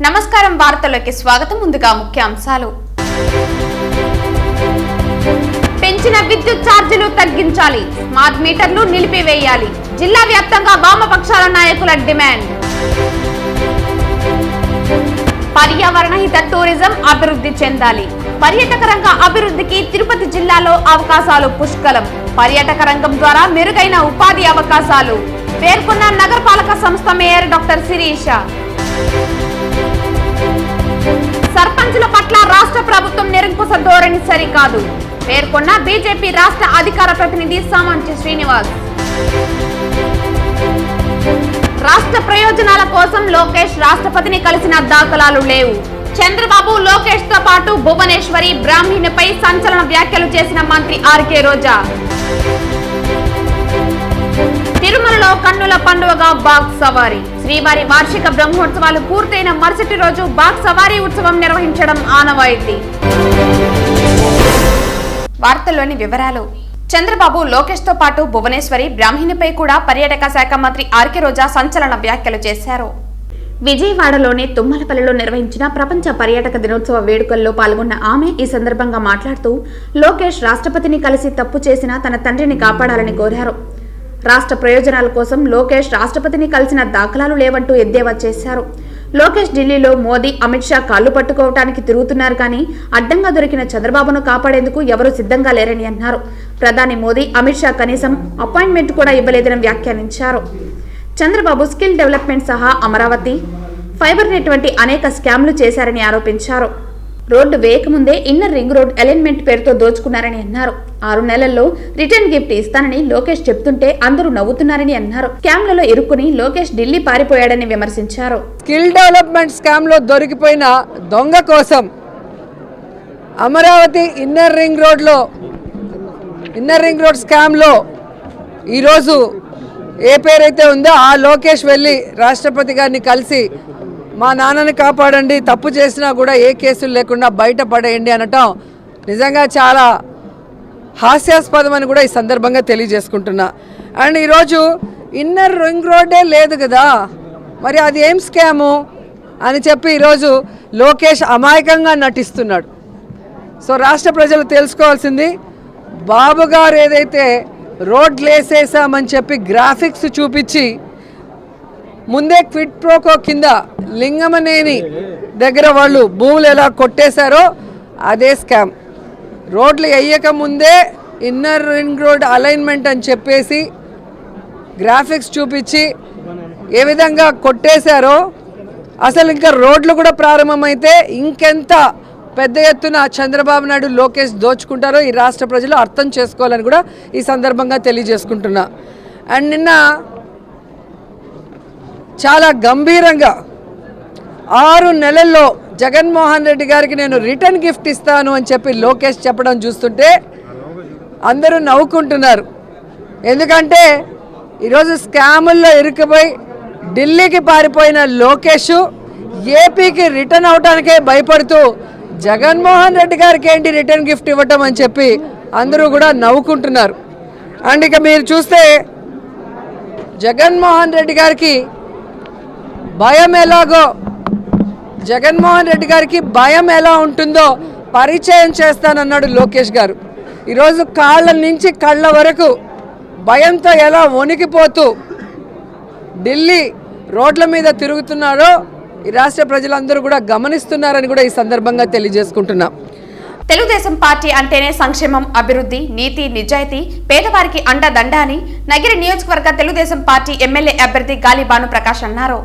నమస్కారం వార్తల్లోకి స్వాగతం. ముందుగా ముఖ్యాంశాలు. పెంచిన విద్యుత్ ఛార్జీలు తగ్గించాలి, స్మార్ట్ మీటర్లు నిలిపివేయాలి. జిల్లా వ్యాప్తంగా వామపక్షాల నాయకుల డిమాండ్. పర్యావరణ హిత టూరిజం అభివృద్ధి చెందాలి. పర్యాటక రంగ అభివృద్ధికి తిరుపతి జిల్లాలో అవకాశాలు పుష్కలం. పర్యాటక రంగం ద్వారా మెరుగైన ఉపాధి అవకాశాలు పేర్కొన్న నగరపాలక సంస్థ మేయర్ డాక్టర్ శిరీష. సర్పంచుల పట్ల రాష్ట్ర ప్రభుత్వం నిరంకుశ ధోరణి సరికాదు పేర్కొన్న బీజేపీ రాష్ట్ర అధికార ప్రతినిధి సామంచి శ్రీనివాస్. రాష్ట్ర ప్రయోజనాల కోసం లోకేష్ రాష్ట్రపతిని కలిసిన దాఖలాలు లేవు. చంద్రబాబు లోకేష్ తో పాటు భువనేశ్వరి బ్రాహ్మణిపై సంచలన వ్యాఖ్యలు చేసిన మంత్రి ఆర్కే రోజా. తిరుమలలో కన్నుల పండుగగా బాగ్ సవారీ. శ్రీవారి వార్షిక బ్రహ్మోత్సవాలు పూర్తయిన మరుసటి రోజు బాగ్ సవారీ ఉత్సవం నిర్వహించడం ఆనవాయితీ. వార్తల్లోని వివరాలు. చంద్రబాబు లోకేష్ తో పాటు భువనేశ్వరి బ్రాహ్మణిపై కూడా పర్యాటక శాఖ మంత్రి ఆర్కే రోజా సంచలన వ్యాఖ్యలు చేశారు. విజయవాడలోని తుమ్మలపల్లిలో నిర్వహించిన ప్రపంచ పర్యాటక దినోత్సవ వేడుకల్లో పాల్గొన్న ఆమె ఈ సందర్భంగా మాట్లాడుతూ లోకేష్ రాష్ట్రపతిని కలిసి తప్పు చేసిన తన తండ్రిని కాపాడాలని కోరారు. రాష్ట్ర ప్రయోజనాల కోసం లోకేష్ రాష్ట్రపతిని కలిసిన దాఖలాలు లేవంటూ ఎద్దేవా చేశారు. లోకేష్ ఢిల్లీలో మోదీ అమిత్ షా కాళ్లు పట్టుకోవటానికి తిరుగుతున్నారు కానీ అడ్డంగా దొరికిన చంద్రబాబును కాపాడేందుకు ఎవరూ సిద్ధంగా లేరని అన్నారు. ప్రధాని మోదీ అమిత్ షా కనీసం అపాయింట్మెంట్ కూడా ఇవ్వలేదని వ్యాఖ్యానించారు. చంద్రబాబు స్కిల్ డెవలప్మెంట్ సహా అమరావతి, ఫైబర్ నెట్ వంటి అనేక స్కామ్లు చేశారని ఆరోపించారు. రోడ్డు వేయకముందే ఇన్నర్ రింగ్ రోడ్ అలైన్మెంట్ పేరుతో దోచుకున్నారని అన్నారు. 6 నెలల్లో రిటర్న్ గిఫ్ట్ ఇస్తానని లోకేష్ చెప్తుంటే అందరూ నవ్వుతున్నారని అన్నారు. స్కామ్లలో ఇరుక్కుని లోకేష్ ఢిల్లీ పారిపోయాడని విమర్శించారు. స్కిల్ డెవలప్మెంట్ స్కామ్ లో దొరికిపోయిన దొంగ కోసం Amaravati inner ring road scam లో ఈరోజు ఏ పేరైతే ఉందో ఆ లోకేష్ వెళ్ళి రాష్ట్రపతి గారిని కలిసి మా నాన్నని కాపాడండి, తప్పు చేసినా కూడా ఏ కేసులు లేకుండా బయటపడేయండి అనటం నిజంగా చాలా హాస్యాస్పదం అని కూడా ఈ సందర్భంగా తెలియజేసుకుంటున్నా. అండ్ ఈరోజు ఇన్నర్ రింగ్ రోడ్డే లేదు కదా, మరి అది ఏం స్కాము అని చెప్పి ఈరోజు లోకేష్ అమాయకంగా నటిస్తున్నాడు. సో రాష్ట్ర ప్రజలు తెలుసుకోవాల్సింది, బాబు గారు ఏదైతే రోడ్లు వేసేసామని చెప్పి గ్రాఫిక్స్ చూపించి ముందే క్విడ్ ప్రోకో కింద లింగమనేని దగ్గర వాళ్ళు భూములు ఎలా కొట్టేశారో అదే స్కామ్. రోడ్లు వేయక ముందే ఇన్నర్ రింగ్ రోడ్ అలైన్మెంట్ అని చెప్పేసి గ్రాఫిక్స్ చూపించి ఏ విధంగా కొట్టేశారో, అసలు ఇంకా రోడ్లు కూడా ప్రారంభమైతే ఇంకెంత పెద్ద ఎత్తున చంద్రబాబు నాయుడు లోకేష్ దోచుకుంటారో ఈ రాష్ట్ర ప్రజలు అర్థం చేసుకోవాలని కూడా ఈ సందర్భంగా తెలియజేసుకుంటున్నా. అండ్ నిన్న చాలా గంభీరంగా 6 నెలల్లో జగన్మోహన్ రెడ్డి గారికి నేను రిటర్న్ గిఫ్ట్ ఇస్తాను అని చెప్పి లోకేష్ చెప్పడం చూస్తుంటే అందరూ నవ్వుకుంటున్నారు. ఎందుకంటే ఈరోజు స్కాముల్లో ఇరుక్కుపోయి ఢిల్లీకి పారిపోయిన లోకేష్ ఏపీకి రిటర్న్ అవటానికే భయపడుతూ జగన్మోహన్ రెడ్డి గారికి ఏంటి రిటర్న్ గిఫ్ట్ ఇవ్వటం అని చెప్పి అందరూ కూడా నవ్వుకుంటున్నారు. అండ్ ఇక మీరు చూస్తే జగన్మోహన్ రెడ్డి గారికి భయం ఎలాగో, జగన్మోహన్ రెడ్డి గారికి భయం ఎలా ఉంటుందో పరిచయం చేస్తానన్నాడు లోకేష్ గారు. ఈరోజు కాళ్ళ నుంచి కళ్ళ వరకు భయంతో ఎలా వణికిపోతూ ఢిల్లీ రోడ్ల మీద తిరుగుతున్నారో ఈ రాష్ట్ర ప్రజలందరూ కూడా గమనిస్తున్నారని కూడా ఈ సందర్భంగా తెలియజేసుకుంటున్నాం. తెలుగుదేశం పార్టీ అంటేనే సంక్షేమం, అభివృద్ధి, నీతి, నిజాయితీ, పేదవారికి అండదండ అని నగిరి నియోజకవర్గ తెలుగుదేశం పార్టీ ఎమ్మెల్యే అభ్యర్థి గాలి భానుప్రకాష్ అన్నారు.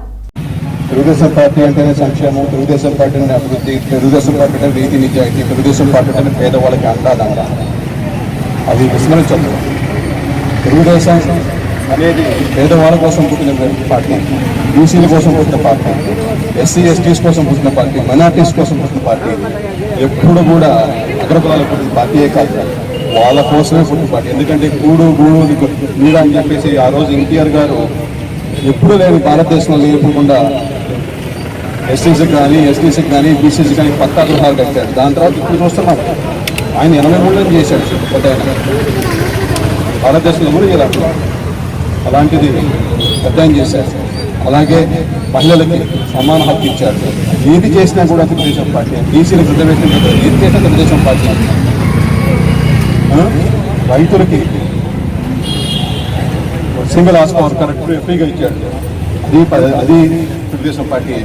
తెలుగుదేశం పార్టీ అంటేనే సంక్షేమం, తెలుగుదేశం పార్టీ అంటే అభివృద్ధి, తెలుగుదేశం పార్టీ అంటే నీతి నిజాయితీ, తెలుగుదేశం పార్టీ అంటే పేదవాళ్ళకి అండదండ. అది విస్మరించదు. తెలుగుదేశం అనేది పేదవాళ్ళ కోసం పుట్టిన పార్టీ, బీసీల కోసం పుట్టిన పార్టీ, ఎస్సీ ఎస్టీస్ కోసం పుట్టిన పార్టీ, మైనార్టీస్ కోసం పుట్టిన పార్టీ. ఎప్పుడు కూడా అగ్రకులాలకు పుట్టిన పార్టీయే కాదు, వాళ్ళ కోసమే పుట్టిన పార్టీ. ఎందుకంటే కూడు గూడు మీద అని చెప్పేసి ఆ రోజు ఎన్టీఆర్ గారు ఎప్పుడు లేని భారతదేశంలో లేకుండా ఎస్టీసీకి కానీ ఎస్టీసీకి కానీ బీసీసీ కానీ పక్కా గృహాలు కట్టారు. దాని తర్వాత ఇప్పుడు చూస్తున్నాం ఆయన 83 చేశాడు కొత్త భారతదేశంలో కూడా ఇలా అలాంటిది పెద్ద చేశారు. అలాగే మహిళలకి సమాన హక్కు ఇచ్చాడు. ఏది చేసినా కూడా తెలుగుదేశం పార్టీ, బీసీలకు రిజర్వేషన్ ఏది చేసినా తెలుగుదేశం పార్టీ. రైతులకి సింగిల్ హార్స్ పవర్ కరెక్ట్ ఫ్రీగా ఇచ్చాడు, అది తెలుగుదేశం పార్టీ.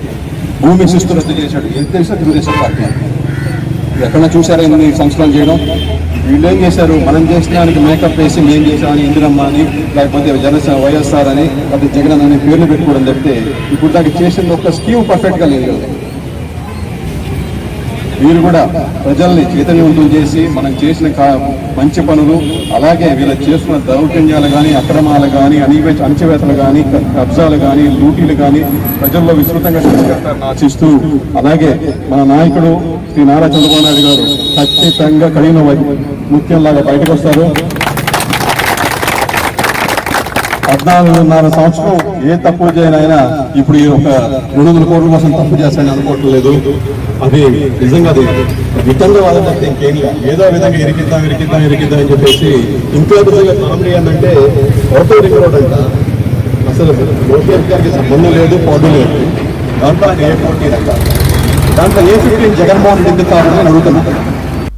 భూమి శిస్తు రద్దు చేశాడు, ఏది చేసినా తెలుగుదేశం పార్టీ. ఎక్కడన్నా చూసారా ఇన్ని సంవత్సరాలు చేయడం? వీళ్ళు ఏం చేశారు? మనం చేసిన దానికి మేకప్ వేసి మేం చేసామని ఇందిరమ్మ అని, లేకపోతే జనసేన వైఎస్ఆర్ అని, లేకపోతే జగన్ అని పేర్లు పెట్టుకోవడం చెప్తే ఇప్పుడు దానికి చేసిన ఒక స్కీమ్ పర్ఫెక్ట్గా లేదు కదా. వీరు కూడా ప్రజల్ని చైతన్యవంతం చేసి మనం చేసిన మంచి పనులు, అలాగే వీళ్ళు చేస్తున్న దౌర్జన్యాలు కానీ, అక్రమాలు కానీ, అణచివేతలు కానీ, కబ్జాలు కానీ, లూటీలు కానీ ప్రజల్లో విస్తృతంగా తీసుకెళ్తారని ఆశిస్తూ, అలాగే మన నాయకుడు శ్రీ నారా చంద్రబాబు నాయుడు గారు ఖచ్చితంగా కడిగిన ముఖ్యంలాగా బయటకు వస్తారు. 14.5 సంవత్సరం ఏ తప్పు చేయనైనా ఇప్పుడు ఈ ఒక 200 కోట్ల కోసం తప్పు చేస్తానని అనుకోవట్లేదు. అది నిజంగా అది విధంగా వాళ్ళంటే ఇంకేం లేదు. ఏదో విధంగా ఇరికిద్దాం అని చెప్పేసి ఇంట్లో కామెడీ ఏంటంటే ఔటర్ రింగ్ రోడ్ అంట, అసలు లోకేష్ గారికి సంబంధం లేదు, పోటీ లేదు. దాంట్లో ఆయన ఏ పోటీ అంట, దాంట్లో ఏ 15 జగన్మోహన్ రెడ్డి కావాలని అడుగుతున్నాను.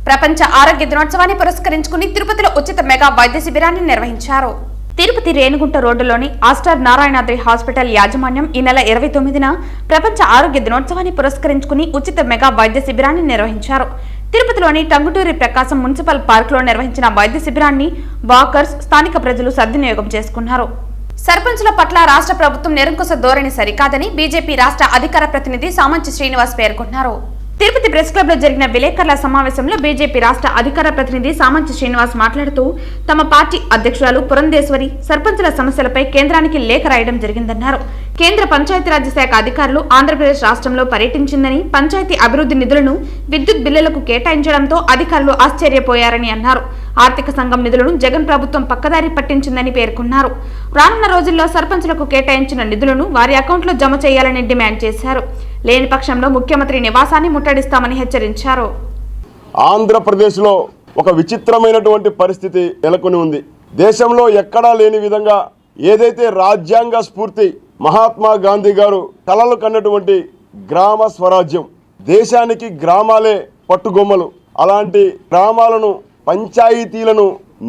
ప్రపంచ ఆరోగ్య దినోత్సవాన్ని పురస్కరించుకుని తిరుపతిలో ఉచిత మెగా వైద్య శిబిరాన్ని నిర్వహించారు. తిరుపతి రేణిగుంట రోడ్డులోని ఆస్టార్ నారాయణాద్రి హాస్పిటల్ యాజమాన్యం ఈ నెల 29న ప్రపంచ ఆరోగ్య దినోత్సవాన్ని పురస్కరించుకుని ఉచిత మెగా వైద్య శిబిరాన్ని నిర్వహించారు. తిరుపతిలోని టంగుటూరి ప్రకాశం మున్సిపల్ పార్కులో నిర్వహించిన వైద్య శిబిరాన్ని వాకర్స్, స్థానిక ప్రజలు సద్వినియోగం చేసుకున్నారు. సర్పంచుల పట్ల రాష్ట్ర ప్రభుత్వం నిరంకుశ ధోరణి సరికాదని బీజేపీ రాష్ట్ర అధికార ప్రతినిధి సామంచి శ్రీనివాస్ పేర్కొన్నారు. తిరుపతి ప్రెస్ క్లబ్ లో జరిగిన విలేకరుల సమావేశంలో బీజేపీ రాష్ట్ర అధికార ప్రతినిధి సామంచి శ్రీనివాస్ మాట్లాడుతూ తమ పార్టీ అధ్యక్షురాలు పురంధేశ్వరి సర్పంచుల సమస్యలపై కేంద్రానికి లేఖ రాయడం జరిగిందన్నారు. కేంద్ర పంచాయతీరాజ్ శాఖ అధికారులు ఆంధ్రప్రదేశ్ రాష్ట్రంలో పర్యటించిందని, పంచాయతీ అభివృద్ధి నిధులను విద్యుత్ బిల్లులకు కేటాయించడంతో అధికారులు ఆశ్చర్యపోయారని అన్నారు. ఆర్థిక సంఘం నిధులను జగన్ ప్రభుత్వం పక్కదారి పట్టించిందని పేర్కొన్నారు. రానున్న రోజుల్లో సర్పంచులకు కేటాయించిన నిధులను వారి అకౌంట్లో జమ చేయాలని డిమాండ్ చేశారు. లేని పక్షంలో ముఖ్యమంత్రి నివాసాన్ని ముట్టడిస్తామని హెచ్చరించారు. ఆంధ్రప్రదేశ్లో ఒక విచిత్రమైనటువంటి పరిస్థితి నెలకొని ఉంది. దేశంలో ఎక్కడా లేని విధంగా ఏదైతే రాజ్యాంగ స్ఫూర్తి మహాత్మా గాంధీ గారు కలలు కన్నటువంటి గ్రామ స్వరాజ్యం, దేశానికి గ్రామాలే పట్టుగొమ్మలు, అలాంటి గ్రామాలను, పంచాయతీలను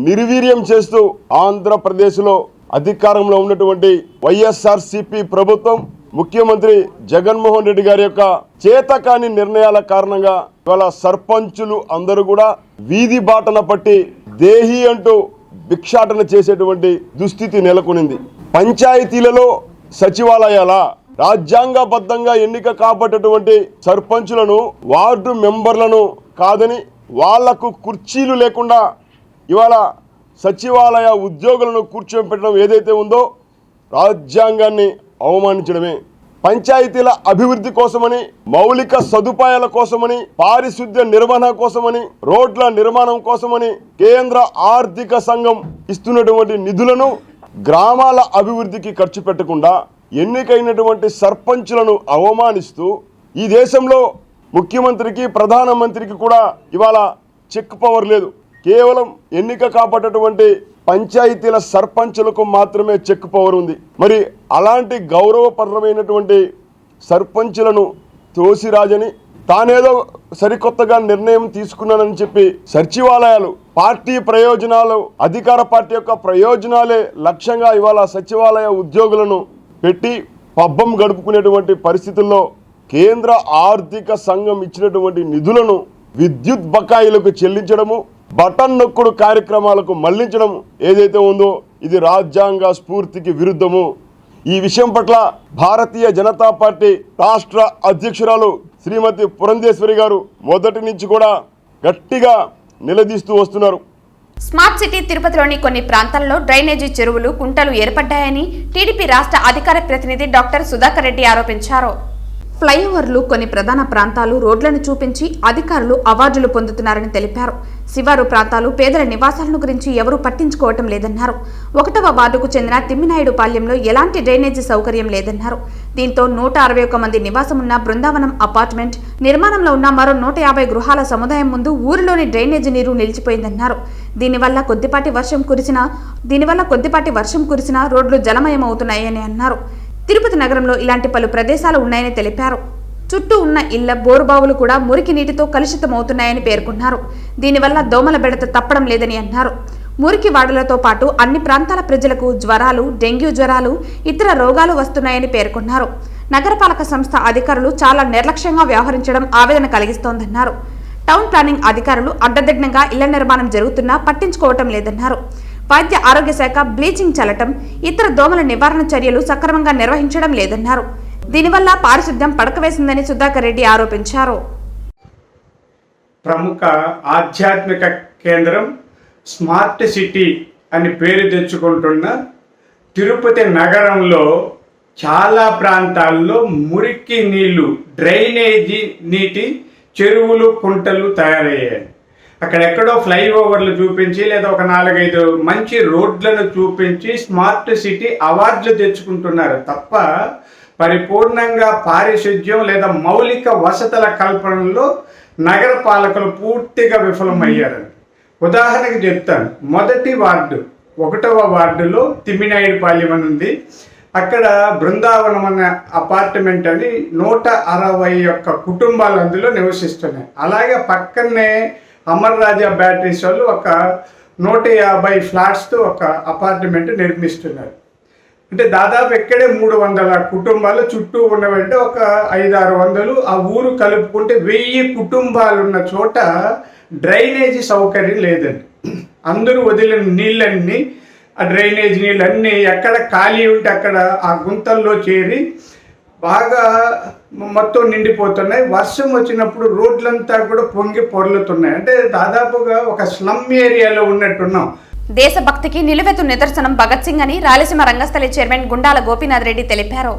నిర్వీర్యం చేస్తూ ఆంధ్రప్రదేశ్లో అధికారంలో ఉన్నటువంటి వైఎస్ఆర్సీపీ ప్రభుత్వం, ముఖ్యమంత్రి జగన్మోహన్ రెడ్డి గారి యొక్క చేతకాని నిర్ణయాల కారణంగా ఇవాళ సర్పంచులు అందరూ కూడా వీధి బాటన పట్టి దేహి అంటూ భిక్షాటన చేసేటువంటి దుస్థితి నెలకొనింది. పంచాయతీలలో సచివాలయాల రాజ్యాంగబద్ధంగా ఎన్నిక కాబట్టేటువంటి సర్పంచులను, వార్డు మెంబర్లను కాదని, వాళ్లకు కుర్చీలు లేకుండా ఇవాళ సచివాలయ ఉద్యోగులను కూర్చోబెట్టడం ఏదైతే ఉందో రాజ్యాంగాన్ని అవమానించడమే. పంచాయతీల అభివృద్ధి కోసమని, మౌలిక సదుపాయాల కోసమని, పారిశుద్ధ్య నిర్వహణ కోసమని, రోడ్ల నిర్మాణం కోసమని కేంద్ర ఆర్థిక సంఘం ఇస్తున్నటువంటి నిధులను గ్రామాల అభివృద్ధికి ఖర్చు పెట్టకుండా ఎన్నికైనటువంటి సర్పంచులను అవమానిస్తూ ఈ దేశంలో ముఖ్యమంత్రికి, ప్రధానమంత్రికి కూడా ఇవాళ చెక్ పవర్ లేదు. కేవలం ఎన్నిక కాబట్టేటువంటి పంచాయతీల సర్పంచులకు మాత్రమే చెక్ పవర్ ఉంది. మరి అలాంటి గౌరవపరమైనటువంటి సర్పంచులను తోసిరాజని, తానేదో సరికొత్తగా నిర్ణయం తీసుకున్నానని చెప్పి సచివాలయాలు పార్టీ ప్రయోజనాలు, అధికార పార్టీ యొక్క ప్రయోజనాలే లక్ష్యంగా ఇవాళ సచివాలయ ఉద్యోగులను పెట్టి పబ్బం గడుపుకునేటువంటి పరిస్థితుల్లో కేంద్ర ఆర్థిక సంఘం ఇచ్చినటువంటి నిధులను విద్యుత్ బకాయిలకు చెల్లించడము, బటన్ నొక్కుడు కార్యక్రమాలకు మళ్లించడం ఏదైతే ఉందో ఇది రాజ్యాంగ స్ఫూర్తికి విరుద్ధము. ఈ విషయం పట్ల భారతీయ జనతా పార్టీ రాష్ట్ర అధ్యక్షురాలు శ్రీమతి పురంధేశ్వరి గారు మొదటి నుంచి కూడా గట్టిగా నిలదీస్తూ వస్తున్నారు. స్మార్ట్ సిటీ తిరుపతిలోని కొన్ని ప్రాంతాల్లో డ్రైనేజీ చెరువులు, కుంటలు ఏర్పడ్డాయని టీడీపీ రాష్ట్ర అధికార ప్రతినిధి డాక్టర్ సుధాకర్ రెడ్డి ఆరోపించారు. ఫ్లైఓవర్లు, కొన్ని ప్రధాన ప్రాంతాలు రోడ్లను చూపించి అధికారులు అవార్డులు పొందుతున్నారని తెలిపారు. శివారు ప్రాంతాలు, పేదల నివాసాలను గురించి ఎవరూ పట్టించుకోవటం లేదన్నారు. 1వ వార్డుకు చెందిన తిమ్మినాయుడు పాలెంలో ఎలాంటి డ్రైనేజీ సౌకర్యం లేదన్నారు. దీంతో 161 మంది నివాసమున్న బృందావనం అపార్ట్మెంట్ నిర్మాణంలో ఉన్న మరో 150 గృహాల సముదాయం ముందు ఊరిలోని డ్రైనేజీ నీరు నిలిచిపోయిందన్నారు. దీనివల్ల కొద్దిపాటి వర్షం కురిసినా రోడ్లు జలమయమవుతున్నాయని అన్నారు. తిరుపతి నగరంలో ఇలాంటి పలు ప్రదేశాలు ఉన్నాయని తెలిపారు. చుట్టూ ఉన్న ఇళ్ల బోరుబావులు కూడా మురికి నీటితో కలుషితమవుతున్నాయని పేర్కొన్నారు. దీనివల్ల దోమల బెడత తప్పడం లేదని అన్నారు. మురికి వాడలతో పాటు అన్ని ప్రాంతాల ప్రజలకు జ్వరాలు, డెంగ్యూ జ్వరాలు, ఇతర రోగాలు వస్తున్నాయని పేర్కొన్నారు. నగరపాలక సంస్థ అధికారులు చాలా నిర్లక్ష్యంగా వ్యవహరించడం ఆవేదన కలిగిస్తోందన్నారు. టౌన్ ప్లానింగ్ అధికారులు అడ్డదిడ్డంగా ఇళ్ల నిర్మాణం జరుగుతున్నా పట్టించుకోవటం లేదన్నారు. వైద్య ఆరోగ్య శాఖ బ్లీచింగ్ చల్లటం, ఇతర దోమల నివారణ చర్యలు సక్రమంగా నిర్వహించడం లేదన్నారు. దీనివల్ల పారిశుద్ధ్యం పడకవేసిందని సుధాకర్ రెడ్డి ఆరోపించారు. ప్రముఖ ఆధ్యాత్మిక కేంద్రం స్మార్ట్ సిటీ అని పేరు తెచ్చుకుంటున్న తిరుపతి నగరంలో చాలా ప్రాంతాల్లో మురికి నీళ్లు, డ్రైనేజీ నీటి చెరువులు, కుంటలు తయారయ్యాయి. అక్కడెక్కడో ఫ్లైఓవర్లు చూపించి లేదా ఒక 4-5 మంచి రోడ్లను చూపించి స్మార్ట్ సిటీ అవార్డులు తెచ్చుకుంటున్నారు తప్ప పరిపూర్ణంగా పారిశుధ్యం లేదా మౌలిక వసతుల కల్పనలో నగర పాలకులు పూర్తిగా విఫలమయ్యారు. ఉదాహరణకు చెప్తాను. మొదటి వార్డు 1వ వార్డులో తిమ్మినాయుడుపాలెం అని ఉంది. అక్కడ బృందావనం అనే అపార్ట్మెంట్ అని 161 కుటుంబాలు అందులో నివసిస్తున్నాయి. అలాగే పక్కనే అమర్ రాజా బ్యాటరీస్ వాళ్ళు ఒక 150 ఫ్లాట్స్తో ఒక అపార్ట్మెంట్ నిర్మిస్తున్నారు. అంటే దాదాపు ఇక్కడే 300 కుటుంబాలు, చుట్టూ ఉన్నవంటే ఒక 500-600, ఆ ఊరు కలుపుకుంటే 1000 కుటుంబాలు ఉన్న చోట డ్రైనేజీ సౌకర్యం లేదండి. అందరూ వదిలిన నీళ్ళన్నీ, ఆ డ్రైనేజ్ నీళ్ళన్నీ ఎక్కడ ఖాళీ ఉంటే అక్కడ ఆ గుంతల్లో చేరి బాగా మొత్తం నిండిపోతున్నాయి. వర్షం వచ్చినప్పుడు రోడ్లంతా కూడా పొంగి పొర్లుతున్నాయి. అంటే దాదాపుగా ఒక స్లమ్ ఏరియాలో ఉన్నట్టున్నాం. దేశభక్తికి నిలువెత్తు నిదర్శనం భగత్ సింగ్ అని రాయలసీమ రంగస్థలి చైర్మన్ గుండాల గోపీనాథ్ రెడ్డి తెలిపారు.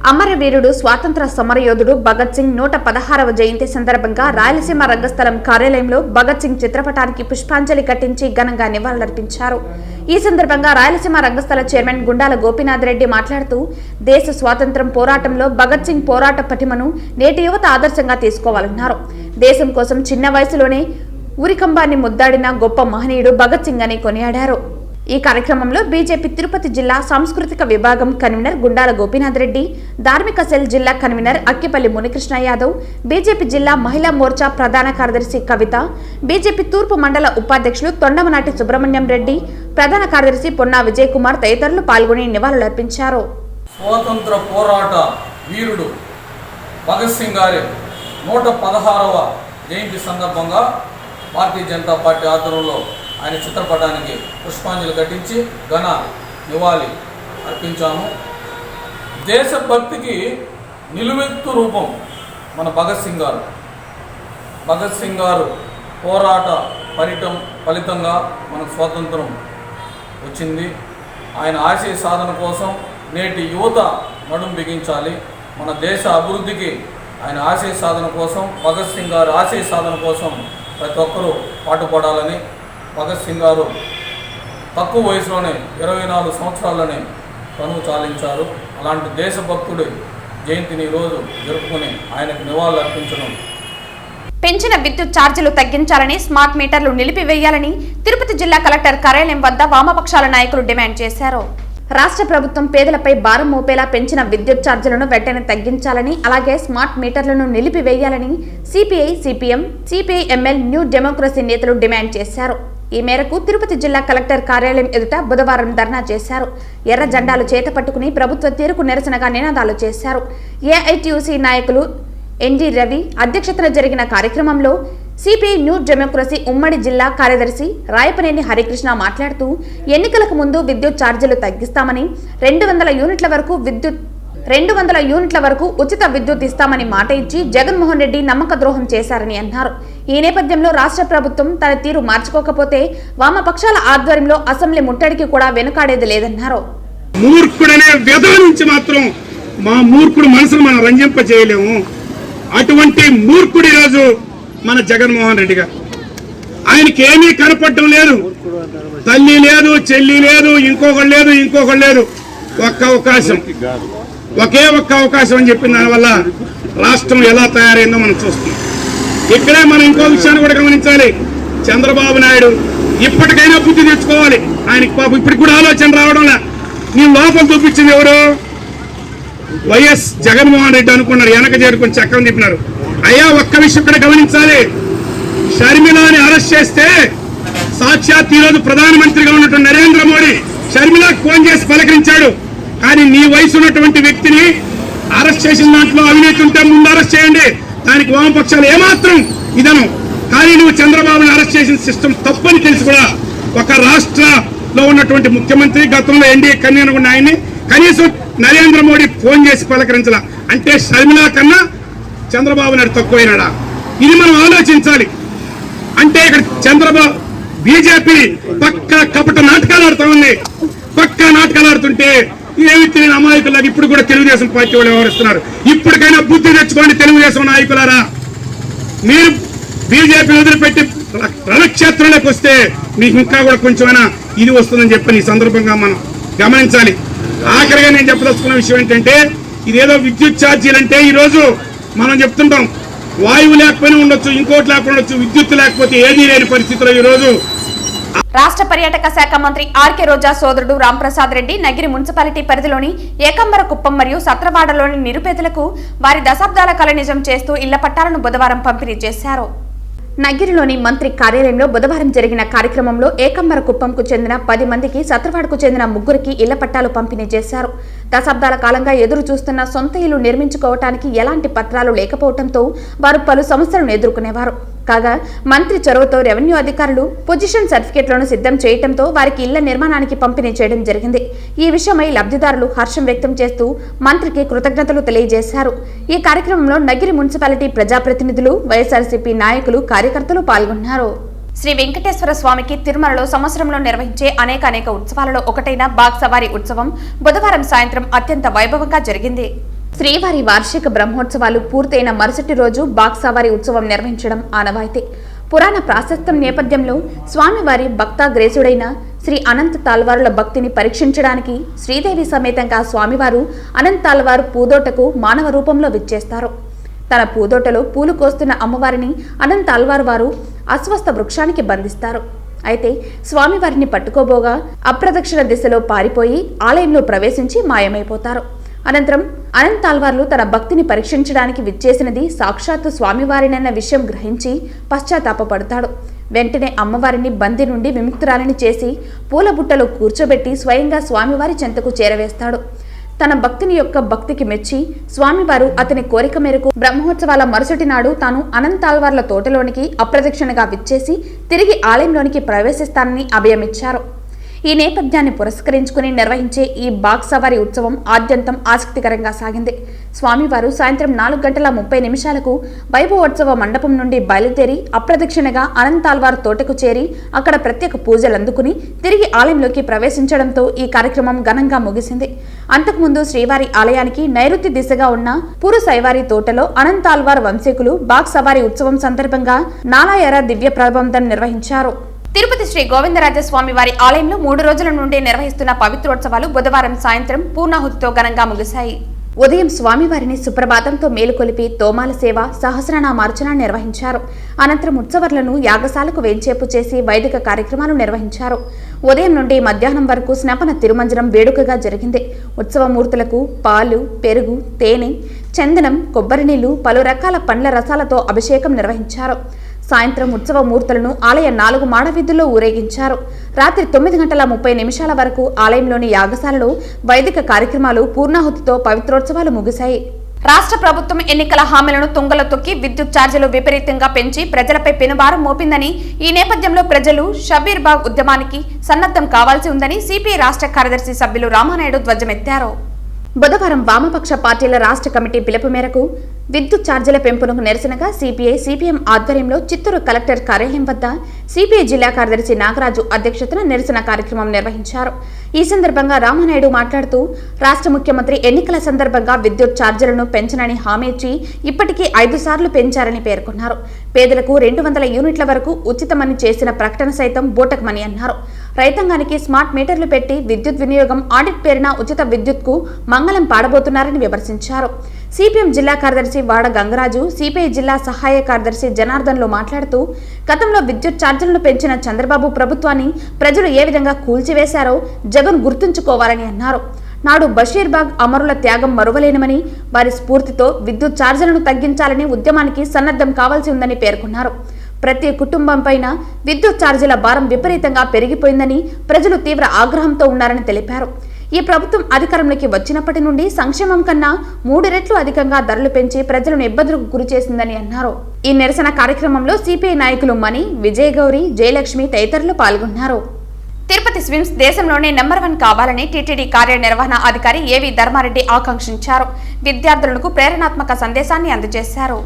అమరవీరుడు స్వాతంత్ర సమరయోధుడు భగత్ సింగ్ 116వ జయంతి సందర్భంగా రాయలసీమ రంగస్థలం కార్యాలయంలో భగత్ సింగ్ చిత్రపటానికి పుష్పాంజలి ఘటించి ఘనంగా నివాళులర్పించారు. ఈ సందర్భంగా రాయలసీమ రంగస్థల చైర్మన్ గుండాల గోపీనాథ్ రెడ్డి మాట్లాడుతూ, దేశ స్వాతంత్ర్యం పోరాటంలో భగత్ సింగ్ పోరాట పటిమను నేటి యువత ఆదర్శంగా తీసుకోవాలన్నారు. దేశం కోసం చిన్న వయసులోనే ఉరికంబాన్ని ముద్దాడిన గొప్ప మహనీయుడు భగత్ సింగ్ అని కొనియాడారు. ఈ కార్యక్రమంలో బీజేపీ తిరుపతి జిల్లా సాంస్కృతిక విభాగం కన్వీనర్ గుండాల గోపీనాథ్ రెడ్డి, ధార్మిక సెల్ జిల్లా కన్వీనర్ అక్కిపల్లి మునికృష్ణ యాదవ్, బీజేపీ జిల్లా మహిళా మోర్చా ప్రధాన కార్యదర్శి కవిత, బీజేపీ తూర్పు మండల ఉపాధ్యక్షులు తొండమనాటి సుబ్రహ్మణ్యం రెడ్డి, ప్రధాన కార్యదర్శి పొన్నా విజయ్ కుమార్ తదితరులు పాల్గొని నివాళులర్పించారు. స్వాతంత్ర పోరాట వీరుడు భగత్ సింగ్ గారి 116వ జయంతి సందర్భంగా భారతీయ జనతా పార్టీ ఆధ్వర్యంలో ఆయన చిత్రపటానికి పుష్పాంజలి ఘటించి ఘన నివాళి అర్పించాము. దేశభక్తికి నిలువెత్తు రూపం మన భగత్ సింగ్ గారు. భగత్ సింగ్ గారు పోరాట ఫలితంగా మనకు స్వాతంత్రం వచ్చింది. ఆయన ఆశయ సాధన కోసం నేటి యువత నడుం బిగించాలి. మన దేశ అభివృద్ధికి ఆయన ఆశయ సాధన కోసం, భగత్ సింగ్ గారు ఆశయ సాధన కోసం ప్రతి ఒక్కరూ పాటుపడాలని, భగత్ సింగ్ గారు తక్కువ వయసులోనే 24 సంవత్సరాలనే తనువు చాలించారు. అలాంటి దేశభక్తుడి జయంతిని ఈరోజు జరుపుకుని ఆయనకు నివాళులు అర్పించడం. పెంచిన విద్యుత్ ఛార్జీలు తగ్గించాలని, స్మార్ట్ మీటర్లు నిలిపివేయాలని తిరుపతి జిల్లా కలెక్టర్ కార్యాలయం వద్ద వామపక్షాల నాయకులు డిమాండ్ చేశారు. రాష్ట్ర ప్రభుత్వం పేదలపై భారం మోపేలా పెంచిన విద్యుత్ ఛార్జీలను వెంటనే తగ్గించాలని, అలాగే స్మార్ట్ మీటర్లను నిలిపివేయాలని CPI, CPM, CPIML, new democracy నేతలు డిమాండ్ చేశారు. ఈ మేరకు తిరుపతి జిల్లా కలెక్టర్ కార్యాలయం ఎదుట బుధవారం ధర్నా చేశారు. ఎర్ర జెండాలు చేతపట్టుకుని ప్రభుత్వ తీరుకు నిరసనగా నినాదాలు చేశారు. ఏఐటియుసి నాయకులు ఎన్జి రవి అధ్యక్షతన జరిగిన కార్యక్రమంలో సిపిఐ న్యూ డెమోక్రసీ ఉమ్మడి జిల్లా కార్యదర్శి రాయపనేని హరికృష్ణ మాట్లాడుతూ, ఎన్నికలకు ముందు విద్యుత్ ఛార్జీలు తగ్గిస్తామని, 200 యూనిట్ల వరకు ఉచిత విద్యుత్ ఇస్తామని మాట ఇచ్చి జగన్మోహన్ రెడ్డి నమ్మక ద్రోహం చేశారని అన్నారు. ఈ నేపథ్యంలో రాష్ట్ర ప్రభుత్వం తన తీరు మార్చుకోకపోతే వామపక్షాల ఆధ్వర్యంలో అసెంబ్లీ ముట్టడికి కూడా వెనుకాడేది లేదన్నారు. మూర్ఖుడనే వ్యధ నుంచి మాత్రం మా మూర్ఖుడు మనసును మనం రంజింప చేయలేము. అటువంటి మూర్ఖుడు ఈరోజు మన జగన్మోహన్ రెడ్డి గారు. ఆయనకి ఏమీ కనపడటం లేదు. తల్లి లేదు, చెల్లి లేదు, ఇంకొకళ్ళు లేదు. ఒకే ఒక్క అవకాశం అని చెప్పిన దానివల్ల రాష్ట్రం ఎలా తయారైందో మనం చూస్తున్నాం. ఇక్కడే మనం ఇంకో విషయాన్ని కూడా గమనించాలి. చంద్రబాబు నాయుడు ఇప్పటికైనా బుద్ధి తెచ్చుకోవాలి. ఆయనకి పాపం ఇప్పటికి కూడా ఆలోచన రావడంలా. నీ లోపం చూపించింది ఎవరు? వైఎస్ జగన్మోహన్ రెడ్డి అనుకున్నారు, వెనక చేరుకొని చక్రం తిప్పినారు. అయ్యా ఒక్క విషయం కూడా గమనించాలి, షర్మిలాని అరెస్ట్ చేస్తే సాక్షాత్ ఈరోజు ప్రధానమంత్రిగా ఉన్నటువంటి నరేంద్ర మోడీ షర్మిలాకు ఫోన్ చేసి పలకరించాడు. కానీ నీ వయసు ఉన్నటువంటి వ్యక్తిని అరెస్ట్ చేసిన దాంట్లో అవినీతి ఉంటే ముందు అరెస్ట్ చేయండి, దానికి వామపక్షాలు ఏమాత్రం ఇదను. కానీ నువ్వు చంద్రబాబుని అరెస్ట్ చేసిన సిస్టమ్ తప్పని తెలిసి కూడా ఒక రాష్ట్రంలో ఉన్నటువంటి ముఖ్యమంత్రి, గతంలో ఎన్డీఏ కన్వీనర్ ఉన్న ఆయన్ని కనీసం నరేంద్ర మోడీ ఫోన్ చేసి పలకరించాల అంటే షర్మిలా కన్నా చంద్రబాబు నాయుడు తక్కువైనాడా? ఇది మనం ఆలోచించాలి. అంటే ఇక్కడ చంద్రబాబు బీజేపీ పక్కా కపట నాటకాలు ఆడుతూ ఉంది. పక్కా నాటకాలు ఆడుతుంటే ఏమి తెలియని అమాయకులాగా ఇప్పుడు కూడా తెలుగుదేశం పార్టీ వాళ్ళు వ్యవహరిస్తున్నారు. ఇప్పటికైనా బుద్ధి తెచ్చుకోండి తెలుగుదేశం నాయకులారా. మీరు బీజేపీ వదిలిపెట్టి రణక్షేత్రంలోకి వస్తే మీకు ఇంకా కూడా కొంచెమైనా ఇది వస్తుందని చెప్పని ఈ సందర్భంగా మనం గమనించాలి. ఆఖరిగా నేను చెప్పదలుచుకున్న విషయం ఏంటంటే, ఇదేదో విద్యుత్ ఛార్జీలు అంటే ఈరోజు మనం చెప్తుంటాం వాయువు లేకపోయినా ఉండొచ్చు, ఇంకోటి లేకపోయినా ఉండొచ్చు, విద్యుత్ లేకపోతే ఏదీ లేని పరిస్థితిలో ఈరోజు. రాష్ట్ర పర్యాటక శాఖ మంత్రి ఆర్కే రోజా సోదరుడు రాంప్రసాద్ రెడ్డి నగిరి మున్సిపాలిటీ పరిధిలోని ఏకంబరకుప్పం మరియు సత్రవాడలోని నిరుపేదలకు వారి దశాబ్దాల కల నిజం చేస్తూ ఇళ్ల పట్టాలను బుధవారం పంపిణీ చేశారు. నగిరిలోని మంత్రి కార్యాలయంలో బుధవారం జరిగిన కార్యక్రమంలో ఏకంబరకుప్పంకు చెందిన 10 మందికి, సత్రవాడకు చెందిన 3కి ఇళ్ల పట్టాలు పంపిణీ చేశారు. దశాబ్దాల కాలంగా ఎదురు చూస్తున్న సొంత ఇల్లు నిర్మించుకోవటానికి ఎలాంటి పత్రాలు లేకపోవడంతో వారు పలు సమస్యలను ఎదుర్కొనేవారు. కాగా మంత్రి చొరవతో రెవెన్యూ అధికారులు పొజిషన్ సర్టిఫికెట్లను సిద్ధం చేయడంతో వారికి ఇళ్ల నిర్మాణానికి పంపిణీ చేయడం జరిగింది. ఈ విషయమై లబ్ధిదారులు హర్షం వ్యక్తం చేస్తూ మంత్రికి కృతజ్ఞతలు తెలియజేశారు. ఈ కార్యక్రమంలో నగిరి మున్సిపాలిటీ ప్రజాప్రతినిధులు, వైఎస్ఆర్సీపీ నాయకులు, కార్యకర్తలు పాల్గొన్నారు. శ్రీ వెంకటేశ్వర స్వామికి తిరుమలలో సంవత్సరంలో నిర్వహించే అనేక ఉత్సవాలలో ఒకటైన బాగ్ సవారీ ఉత్సవం బుధవారం సాయంత్రం అత్యంత వైభవంగా జరిగింది. శ్రీవారి వార్షిక బ్రహ్మోత్సవాలు పూర్తయిన మరుసటి రోజు బాగ్ సవారీ ఉత్సవం నిర్వహించడం ఆనవాయితీ. పురాణ ప్రాశస్త్యం నేపథ్యంలో స్వామివారి భక్తాగ్రేసుడైన శ్రీ అనంత తాల్వారుల భక్తిని పరీక్షించడానికి శ్రీదేవి సమేతంగా స్వామివారు అనంత తాల్వారు పూదోటకు మానవ రూపంలో విచ్చేస్తారు. తన పూదోటలో పూలు కోస్తున్న అమ్మవారిని అనంత తాల్వారు వారు అస్వస్థ వృక్షానికి బంధిస్తారు. అయితే స్వామివారిని పట్టుకోబోగా అప్రదక్షిణ దిశలో పారిపోయి ఆలయంలో ప్రవేశించి మాయమైపోతారు. అనంతరం అనంత తాల్వార్లు తన భక్తిని పరీక్షించడానికి విచ్చేసినది సాక్షాత్తు స్వామివారినన్న విషయం గ్రహించి పశ్చాత్తాపపడతాడు. వెంటనే అమ్మవారిని బందీ నుండి విముక్తురాలిని చేసి పూల బుట్టలో కూర్చోబెట్టి స్వయంగా స్వామివారి చెంతకు చేరవేస్తాడు. తన భక్తికి మెచ్చి స్వామివారు అతని కోరిక మేరకు బ్రహ్మోత్సవాల మరుసటి నాడు తాను అనంత తాల్వార్ల తోటలోనికి అప్రదక్షిణగా విచ్చేసి తిరిగి ఆలయంలోనికి ప్రవేశిస్తానని అభయమిచ్చారు. ఈ నేపథ్యాన్ని పురస్కరించుకుని నిర్వహించే ఈ బాగ్ సవారీ ఉత్సవం ఆద్యంతం ఆసక్తికరంగా సాగింది. స్వామివారు సాయంత్రం 4:30 వైభవోత్సవ మండపం నుండి బయలుదేరి అప్రదక్షిణగా అనంత తాల్వార్ తోటకు చేరి అక్కడ ప్రత్యేక పూజలు అందుకుని తిరిగి ఆలయంలోకి ప్రవేశించడంతో ఈ కార్యక్రమం ఘనంగా ముగిసింది. అంతకుముందు శ్రీవారి ఆలయానికి నైరుతి దిశగా ఉన్న పూరు సైవారి తోటలో అనంత తాల్వార్ వంశీకులు బాగ్ సవారీ ఉత్సవం సందర్భంగా నాలాయర దివ్య ప్రబంధం నిర్వహించారు. తిరుపతి శ్రీ గోవిందరాజస్వామి వారి ఆలయంలో 3 రోజుల నుండి నిర్వహిస్తున్న పవిత్రోత్సవాలు బుధవారం సాయంత్రం పూర్ణాహుతితో ఘనంగా ముగిశాయి. ఉదయం స్వామివారిని సుప్రభాతంతో మేలుకొలిపి తోమాల సేవ, సహస్రనామార్చన నిర్వహించారు. అనంతరం ఉత్సవర్లను యాగశాలకు వేంచేపు చేసి వైదిక కార్యక్రమాలు నిర్వహించారు. ఉదయం నుండి మధ్యాహ్నం వరకు స్నపన తిరుమంజనం వేడుకగా జరిగింది. ఉత్సవమూర్తులకు పాలు, పెరుగు, తేనె, చందనం, కొబ్బరి నీళ్లు, పలు రకాల పండ్ల రసాలతో అభిషేకం నిర్వహించారు. సాయంత్రం ఉత్సవ మూర్తులను ఆలయ 4 మాడ వీధుల్లో ఊరేగించారు. రాత్రి 9:30 వరకు ఆలయంలోని యాగశాలలో వైదిక కార్యక్రమాలు పూర్ణాహుతితో పవిత్రోత్సవాలు ముగిశాయి. రాష్ట్ర ప్రభుత్వం ఎన్నికల హామీలను తుంగలో తొక్కి విద్యుత్ ఛార్జీలు విపరీతంగా పెంచి ప్రజలపై పెనుభారం మోపిందని, ఈ నేపథ్యంలో ప్రజలు షబీర్ బాగ్ ఉద్యమానికి సన్నద్ధం కావాల్సి ఉందని సిపిఐ రాష్ట్ర కార్యదర్శి సభ్యులు రామానాయుడు ధ్వజమెత్తారు. బుధవారం వామపక్ష పార్టీల రాష్ట్ర కమిటీ పిలుపు మేరకు విద్యుత్ ఛార్జీల పెంపునకు నిరసనగా సిపిఐ, సిపిఎం ఆధ్వర్యంలో చిత్తూరు కలెక్టర్ కార్యాలయం వద్ద సిపిఐ జిల్లా కార్యదర్శి నాగరాజు అధ్యక్షతన నిరసన కార్యక్రమం నిర్వహించారు. ఈ సందర్భంగా రామానాయుడు మాట్లాడుతూ, రాష్ట్ర ముఖ్యమంత్రి ఎన్నికల సందర్భంగా విద్యుత్ ఛార్జీలను పెంచనని హామీ ఇచ్చి ఇప్పటికీ 5 సార్లు పెంచారని పేర్కొన్నారు. పేదలకు 200 యూనిట్ల వరకు ఉచితమని చేసిన ప్రకటన సైతం బూటకమని అన్నారు. రైతాంగానికి స్మార్ట్ మీటర్లు పెట్టి విద్యుత్ వినియోగం ఆడిట్ పేరున ఉచిత విద్యుత్కు మంగళం పాడబోతున్నారని విమర్శించారు. సిపిఎం జిల్లా కార్యదర్శి వాడ గంగరాజు, సిపిఐ జిల్లా సహాయ కార్యదర్శి జనార్దన్లు మాట్లాడుతూ, గతంలో విద్యుత్ ఛార్జీలను పెంచిన చంద్రబాబు ప్రభుత్వాన్ని ప్రజలు ఏ విధంగా కూల్చివేశారో జగన్ గుర్తుంచుకోవాలని అన్నారు. నాడు బషీర్బాగ్ అమరుల త్యాగం మరువలేనమని, వారి స్ఫూర్తితో విద్యుత్ ఛార్జీలను తగ్గించాలని ఉద్యమానికి సన్నద్ధం కావాల్సి ఉందని పేర్కొన్నారు. ప్రతి కుటుంబంపైన విద్యుత్ ఛార్జీల భారం విపరీతంగా పెరిగిపోయిందని, ప్రజలు తీవ్ర ఆగ్రహంతో ఉన్నారని తెలిపారు. ఈ ప్రభుత్వం అధికారంలోకి వచ్చినప్పటి నుండి సంక్షేమం కన్నా 3 రెట్లు అధికంగా ధరలు పెంచి ప్రజలను ఇబ్బందులకు గురి చేసిందని అన్నారు. ఈ నిరసన కార్యక్రమంలో సిపిఐ నాయకులు మణి, విజయ్ గౌరి, జయలక్ష్మి తదితరులు పాల్గొన్నారు. తిరుపతి స్విమ్స్ దేశంలోనే నెంబర్ 1 కావాలని టీటీడీ కార్యనిర్వహణ అధికారి ఏవి ధర్మారెడ్డి ఆకాంక్షించారు. విద్యార్థులకు ప్రేరణాత్మక సందేశాన్ని అందజేశారు.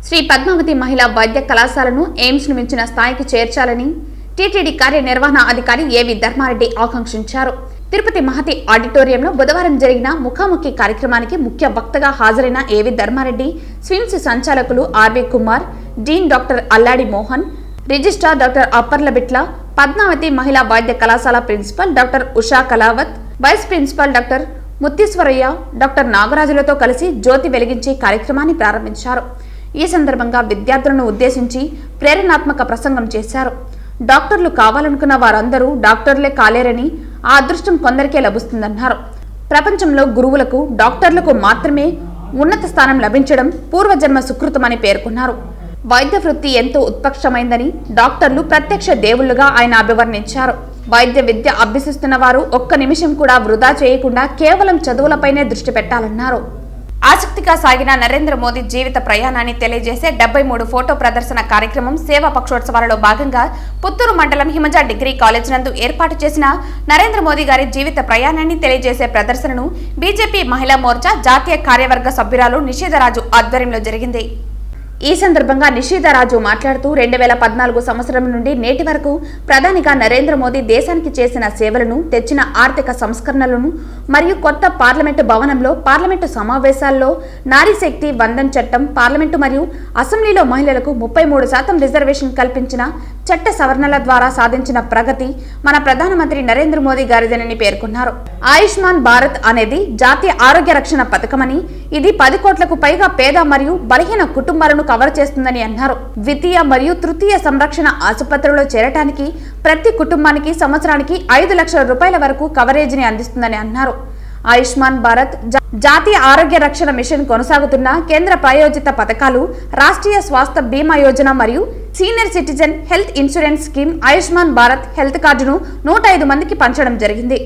శ్రీ పద్మావతి మహిళా వైద్య కళాశాలను ఎయిమ్స్ ను మించిన స్థాయికి చేర్చాలని టీటీడీ కార్యనిర్వహణ అధికారి ఏవి ధర్మారెడ్డి ఆకాంక్షించారు. తిరుపతి మహతి ఆడిటోరియంలో బుధవారం జరిగిన ముఖాముఖి కార్యక్రమానికి ముఖ్య వక్తగా హాజరైన ఏవి ధర్మారెడ్డి స్విమ్స్ సంచాలకులు RV Kumar, dean doctor Alladi Mohan, registrar doctor Apparlabitla, Padmavathi మహిళా వైద్య కళాశాల principal doctor Usha Kalavath, vice principal doctor Muttheeswarayya, doctor నాగరాజులతో కలిసి జ్యోతి వెలిగించి కార్యక్రమాన్ని ప్రారంభించారు. ఈ సందర్భంగా విద్యార్థులను ఉద్దేశించి ప్రేరణాత్మక ప్రసంగం చేశారు. డాక్టర్లు కావాలనుకున్న వారందరూ డాక్టర్లే కాలేరని, ఆ అదృష్టం కొందరికే లభిస్తుందన్నారు. ప్రపంచంలో గురువులకు, డాక్టర్లకు మాత్రమే ఉన్నత స్థానం లభించడం పూర్వజన్మ సుకృతమని పేర్కొన్నారు. వైద్య వృత్తి ఎంతో ఉత్కృష్టమైందని, డాక్టర్లు ప్రత్యక్ష దేవుళ్లుగా ఆయన అభివర్ణించారు. వైద్య విద్య అభ్యసిస్తున్న వారు ఒక్క నిమిషం కూడా వృధా చేయకుండా కేవలం చదువులపైనే దృష్టి పెట్టాలన్నారు. ఆసక్తిగా సాగిన నరేంద్ర మోదీ జీవిత ప్రయాణాన్ని తెలియజేసే 73 ఫోటో ప్రదర్శన కార్యక్రమం సేవా పక్షోత్సవాలలో భాగంగా పుత్తూరు మండలం హిమజ డిగ్రీ కాలేజ్ నందు ఏర్పాటు చేసిన నరేంద్ర మోదీ గారి జీవిత ప్రయాణాన్ని తెలియజేసే ప్రదర్శనను బీజేపీ మహిళా మోర్చా జాతీయ కార్యవర్గ సభ్యురాలు నిషిధరాజు ఆధ్వర్యంలో జరిగింది. ఈ సందర్భంగా నిషిధరాజు మాట్లాడుతూ 2014 సంవత్సరం నుండి నేటి వరకు ప్రధానిగా నరేంద్ర మోదీ దేశానికి చేసిన సేవలను, తెచ్చిన ఆర్థిక సంస్కరణలను మరియు కొత్త పార్లమెంటు భవనంలో పార్లమెంటు సమావేశాల్లో నారీ శక్తి వందన్ చట్టం, పార్లమెంటు మరియు అసెంబ్లీలో మహిళలకు 33% రిజర్వేషన్ కల్పించిన చట్ట సవరణల ద్వారా సాధించిన ప్రగతి మన ప్రధానమంత్రి నరేంద్ర మోదీ గారిదేనని పేర్కొన్నారు. ఆయుష్మాన్ భారత్ అనేది జాతీయ ఆరోగ్య రక్షణ పథకమని, ఇది 10 కోట్లకు పైగా పేద మరియు బలహీన కుటుంబాలను కవర్ చేస్తుందని అన్నారు. ద్వితీయ మరియు తృతీయ సంరక్షణ ఆసుపత్రుల్లో చేరటానికి ప్రతి కుటుంబానికి సంవత్సరానికి 5 లక్షల రూపాయల వరకు కవరేజీని అందిస్తుందని అన్నారు. ఆయుష్మాన్ భారత్ జాతీయ ఆరోగ్య రక్షణ మిషన్ కొనసాగుతున్న కేంద్ర ప్రాయోజిత పథకాలు, రాష్ట్రీయ స్వాస్థ్య బీమా యోజన మరియు senior citizen health insurance scheme Ayushman Bharat health కార్డును 105 మందికి పంచడం జరిగింది.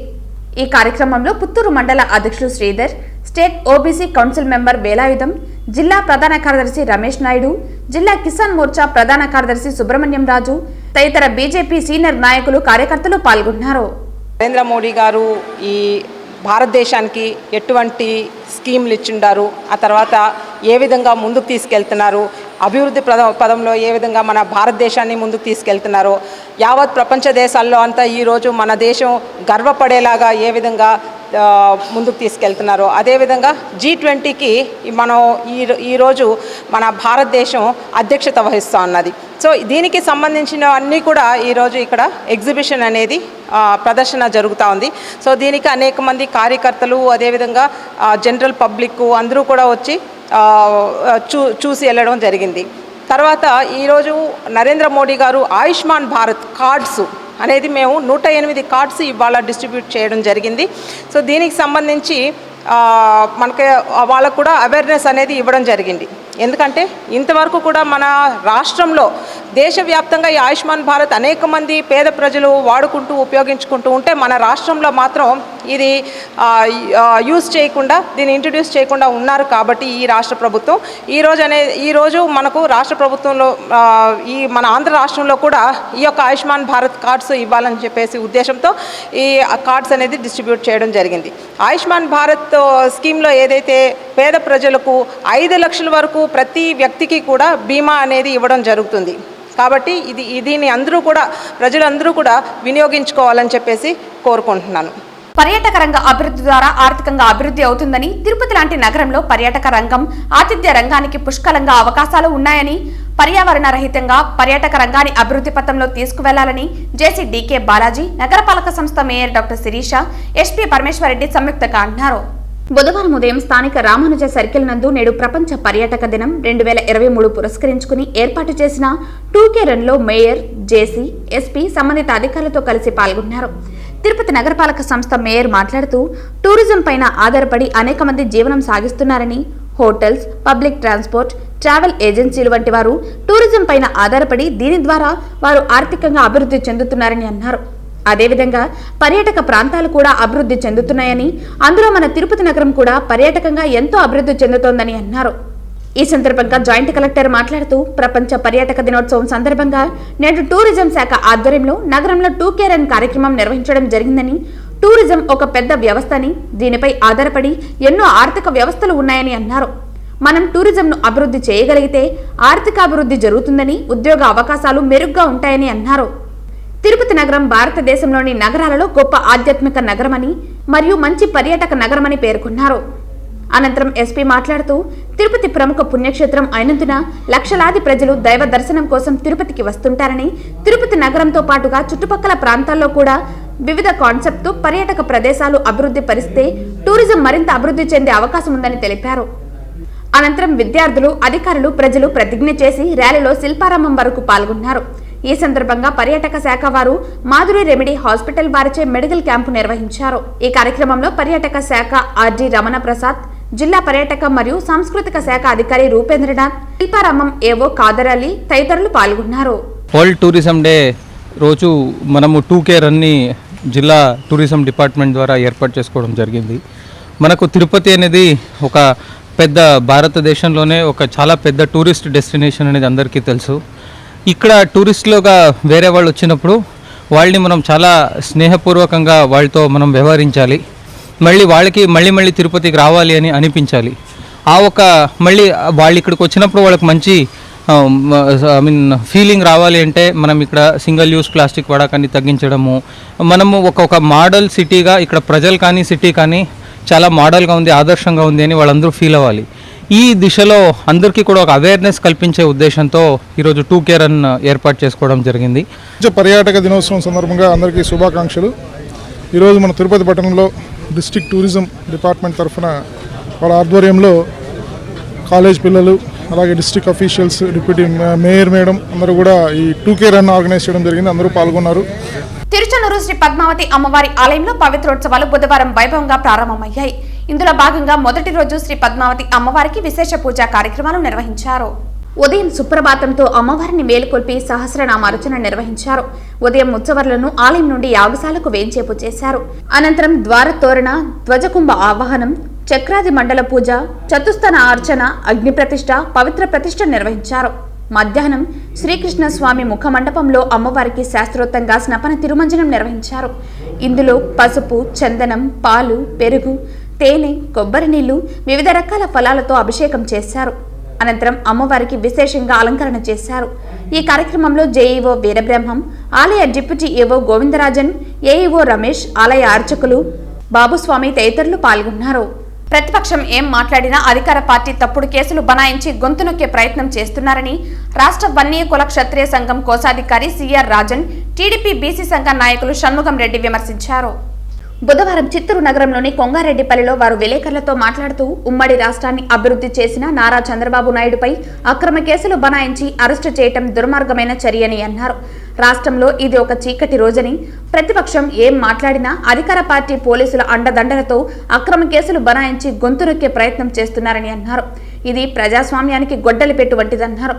ఈ కార్యక్రమంలో పుత్తూరు మండల అధ్యక్షులు Sridhar, state OBC council member Velayudham, జిల్లా ప్రధాన కార్యదర్శి రమేష్ నాయుడు, జిల్లా కిసాన్ మోర్చా ప్రధాన కార్యదర్శి సుబ్రహ్మణ్యం రాజు తదితర బీజేపీ సీనియర్ నాయకులు, కార్యకర్తలు పాల్గొన్నారు. నరేంద్ర మోడీ గారు ఈ భారతదేశానికి ఎటువంటి స్కీమ్లు ఇచ్చిండారు, ఆ తర్వాత ఏ విధంగా ముందుకు తీసుకెళ్తున్నారు, అభివృద్ధి పదంలో ఏ విధంగా మన భారతదేశాన్ని ముందుకు తీసుకెళ్తున్నారో, యావత్ ప్రపంచ దేశాల్లో అంతా ఈరోజు మన దేశం గర్వపడేలాగా ఏ విధంగా ముందుకు తీసుకెళ్తున్నారో, అదేవిధంగా G20కి మనం ఈరోజు మన భారతదేశం అధ్యక్షత వహిస్తూ ఉన్నది. సో దీనికి సంబంధించిన అన్నీ కూడా ఈరోజు ఇక్కడ ఎగ్జిబిషన్ అనేది ప్రదర్శన జరుగుతూ ఉంది. సో దీనికి అనేక మంది కార్యకర్తలు, అదేవిధంగా జనరల్ పబ్లిక్ అందరూ కూడా వచ్చి చూసి వెళ్ళడం జరిగింది. తర్వాత ఈరోజు నరేంద్ర మోడీ గారు ఆయుష్మాన్ భారత్ కార్డ్స్ అనేది మేము 108 కార్డ్స్ ఇవాళ డిస్ట్రిబ్యూట్ చేయడం జరిగింది. సో దీనికి సంబంధించి మనకి వాళ్ళకు కూడా అవేర్నెస్ అనేది ఇవ్వడం జరిగింది. ఎందుకంటే ఇంతవరకు కూడా మన రాష్ట్రంలో దేశవ్యాప్తంగా ఈ ఆయుష్మాన్ భారత్ అనేక మంది పేద ప్రజలు వాడుకుంటూ ఉపయోగించుకుంటూ ఉంటే, మన రాష్ట్రంలో మాత్రం ఇది యూజ్ చేయకుండా, దీన్ని ఇంట్రడ్యూస్ చేయకుండా ఉన్నారు. కాబట్టి ఈ రాష్ట్ర ప్రభుత్వం ఈరోజు మనకు రాష్ట్ర ప్రభుత్వంలో ఈ మన ఆంధ్ర రాష్ట్రంలో కూడా ఈ యొక్క ఆయుష్మాన్ భారత్ కార్డ్స్ ఇవ్వాలని చెప్పేసి ఉద్దేశంతో ఈ కార్డ్స్ అనేది డిస్ట్రిబ్యూట్ చేయడం జరిగింది. ఆయుష్మాన్ భారత్ స్కీమ్లో ఏదైతే పేద ప్రజలకు 5 లక్షల వరకు ప్రతి వ్యక్తికి కూడా బీమా అనేది ఇవ్వడం జరుగుతుంది. కాబట్టి దీన్ని ప్రజలందరూ కూడా వినియోగించుకోవాలని చెప్పేసి కోరుకుంటున్నాను. పర్యాటక రంగ అభివృద్ధి ద్వారా ఆర్థికంగా అభివృద్ధి అవుతుందని, తిరుపతి లాంటి నగరంలో పర్యాటక రంగం, ఆతిథ్య రంగానికి పుష్కలంగా అవకాశాలు ఉన్నాయని, పర్యావరణ రహితంగా పర్యాటక రంగాన్ని అభివృద్ధి పథంలో తీసుకువెళ్లాలని జేసీ డీకే బాలాజీ, నగరపాలక సంస్థ mayor doctor Sirisha, SP Parameswara Reddy సంయుక్తంగా అన్నారు. బుధవారం ఉదయం స్థానిక రామానుజ సర్కిల్ నందు నేడు ప్రపంచ పర్యాటక దినం 2023 పురస్కరించుకుని ఏర్పాటు చేసిన 2K రన్లో మేయర్, జేసీ, ఎస్పీ సంబంధిత అధికారులతో కలిసి పాల్గొన్నారు. తిరుపతి నగరపాలక సంస్థ మేయర్ మాట్లాడుతూ టూరిజం పైన ఆధారపడి అనేక మంది జీవనం సాగిస్తున్నారని, హోటల్స్, పబ్లిక్ ట్రాన్స్పోర్ట్, ట్రావెల్ ఏజెన్సీలు వంటి వారు టూరిజం పైన ఆధారపడి దీని ద్వారా వారు ఆర్థికంగా అభివృద్ధి చెందుతున్నారని అన్నారు. అదేవిధంగా పర్యాటక ప్రాంతాలు కూడా అభివృద్ధి చెందుతున్నాయని, అందులో మన తిరుపతి నగరం కూడా పర్యాటకంగా ఎంతో అభివృద్ధి చెందుతోందని అన్నారు. ఈ సందర్భంగా జాయింట్ కలెక్టర్ మాట్లాడుతూ ప్రపంచ పర్యాటక దినోత్సవం సందర్భంగా నేడు టూరిజం శాఖ ఆధ్వర్యంలో నగరంలో 2K రన్ కార్యక్రమం నిర్వహించడం జరిగిందని, టూరిజం ఒక పెద్ద వ్యవస్థ అని, దీనిపై ఆధారపడి ఎన్నో ఆర్థిక వ్యవస్థలు ఉన్నాయని అన్నారు. మనం టూరిజంను అభివృద్ధి చేయగలిగితే ఆర్థిక అభివృద్ధి జరుగుతుందని, ఉద్యోగ అవకాశాలు మెరుగ్గా ఉంటాయని అన్నారు. తిరుపతి నగరం భారతదేశంలోని నగరాలలో గొప్ప ఆధ్యాత్మిక నగరమని మరియు మంచి పర్యాటక నగరమని పేర్కొన్నారు. అనంతరం ఎస్పీ మాట్లాడుతూ తిరుపతి ప్రముఖ పుణ్యక్షేత్రం అయినందున లక్షలాది ప్రజలు దైవ దర్శనం కోసం తిరుపతికి వస్తుంటారని, తిరుపతి నగరంతో పాటుగా చుట్టుపక్కల ప్రాంతాల్లో కూడా వివిధ కాన్సెప్ట్తో పర్యాటక ప్రదేశాలు అభివృద్ధి పరిస్తే టూరిజం మరింత అభివృద్ధి చెందే అవకాశం ఉందని తెలిపారు. అనంతరం విద్యార్థులు, అధికారులు, ప్రజలు ప్రతిజ్ఞ చేసి ర్యాలీలో శిల్పారామం వరకు పాల్గొన్నారు. ఈ సందర్భంగా పర్యాటక శాఖ వారు మాధురి రెమెడీ హాస్పిటల్ వారిచే మెడికల్ క్యాంపు నిర్వహించారు. ఈ కార్యక్రమంలో పర్యాటక శాఖ ఆర్డి రమణ ప్రసాద్, జిల్లా పర్యాటక మరియు సాంస్కృతిక శాఖ అధికారి రూపేంద్రనాథ్, శిల్పారామం ఏవో ఖాదర్ అలీ తదితరులు పాల్గొన్నారు. వరల్డ్ టూరిజం డే రోజు మనము 2K రన్ని జిల్లా టూరిజం డిపార్ట్మెంట్ ద్వారా ఏర్పాటు చేసుకోవడం జరిగింది. మనకు తిరుపతి అనేది ఒక పెద్ద భారతదేశంలోనే ఒక చాలా పెద్ద టూరిస్ట్ డెస్టినేషన్ అనేది అందరికీ తెలుసు. ఇక్కడ టూరిస్టులుగా వేరే వాళ్ళు వచ్చినప్పుడు వాళ్ళని మనం చాలా స్నేహపూర్వకంగా వాళ్ళతో మనం వ్యవహరించాలి. వాళ్ళకి మళ్ళీ తిరుపతికి రావాలి అని అనిపించాలి. మళ్ళీ వాళ్ళు ఇక్కడికి వచ్చినప్పుడు వాళ్ళకి మంచి ఫీలింగ్ రావాలి అంటే మనం ఇక్కడ సింగిల్ యూస్ ప్లాస్టిక్ వాడకాన్ని తగ్గించడము, మనము ఒక మోడల్ సిటీగా ఇక్కడ ప్రజలు కానీ సిటీ కానీ చాలా మోడల్గా ఉంది, ఆదర్శంగా ఉంది అని వాళ్ళందరూ ఫీల్ అవ్వాలి. ఈ దిశలో అందరికీ కూడా ఒక అవేర్నెస్ కల్పించే ఉద్దేశంతో ఈరోజు 2K రన్ ఏర్పాటు చేసుకోవడం జరిగింది. పర్యాటక దినోత్సవం సందర్భంగా అందరికీ శుభాకాంక్షలు. ఈరోజు మన తిరుపతి పట్టణంలో డిస్ట్రిక్ట్ టూరిజం డిపార్ట్మెంట్ తరఫున వాళ్ళ ఆధ్వర్యంలో కాలేజ్ పిల్లలు, అలాగే district officials, deputy mayor madam అందరూ కూడా ఈ 2K రన్ ఆర్గనైజ్ చేయడం జరిగింది. అందరూ పాల్గొన్నారు. తిరుచానూరు శ్రీ పద్మావతి అమ్మవారి ఆలయంలో పవిత్రోత్సవాలు బుధవారం వైభవంగా ప్రారంభమయ్యాయి. ఇందులో భాగంగా మొదటి రోజు శ్రీ పద్మావతి అమ్మవారికి విశేష పూజా కార్యక్రమాలు నిర్వహించారు. ఉదయం సుప్రభాతంతో అమ్మవారిని మేలుకొల్పి సహస్రనామార్చన నిర్వహించారు. ఉదయం ఉత్సవాలను ఆలయం నుండి యాగశాలకు వేంచేపు చేశారు. అనంతరం ద్వార తోరణ, ధ్వజకుంభ ఆవాహనం, చక్రాది మండల పూజ, చతుస్థాన అర్చన, అగ్ని ప్రతిష్ఠ, పవిత్ర ప్రతిష్ఠ నిర్వహించారు. మధ్యాహ్నం శ్రీకృష్ణ స్వామి ముఖ మండపంలో అమ్మవారికి శాస్త్రోక్తంగా స్నపన తిరుమంజనం నిర్వహించారు. ఇందులో పసుపు, చందనం, పాలు, పెరుగు, తేనె, కొబ్బరి నీళ్లు, వివిధ రకాల ఫలాలతో అభిషేకం చేశారు. అనంతరం అమ్మవారికి విశేషంగా అలంకరణ చేశారు. ఈ కార్యక్రమంలో జేఈఓ వీరబ్రహ్మం, ఆలయ డిప్యూటీ ఏవో గోవిందరాజన్, ఏఈఓ రమేష్, ఆలయ అర్చకులు బాబుస్వామి తదితరులు పాల్గొన్నారు. ప్రతిపక్షం ఏం మాట్లాడినా అధికార పార్టీ తప్పుడు కేసులు బనాయించి గొంతు నొక్కే ప్రయత్నం చేస్తున్నారని రాష్ట్ర వన్య కుల క్షత్రియ సంఘం కోశాధికారి సిఆర్ రాజన్, టీడీపీ బీసీ సంఘ నాయకులు షణ్ముగం రెడ్డి విమర్శించారు. బుధవారం చిత్తూరు నగరంలోని కొంగారెడ్డిపల్లిలో వారు విలేకరులతో మాట్లాడుతూ ఉమ్మడి రాష్ట్రాన్ని అభివృద్ధి చేసిన నారా చంద్రబాబు నాయుడుపై అక్రమ కేసులు బనాయించి అరెస్టు చేయటం దుర్మార్గమైన చర్యని అన్నారు. రాష్ట్రంలో ఇది ఒక చీకటి రోజని, ప్రతిపక్షం ఏం మాట్లాడినా అధికార పార్టీ పోలీసుల అండదండలతో అక్రమ కేసులు బనాయించి గొంతు నొక్కే ప్రయత్నం చేస్తున్నారని అన్నారు. ఇది ప్రజాస్వామ్యానికి గొడ్డలి పెట్టు వంటిదన్నారు.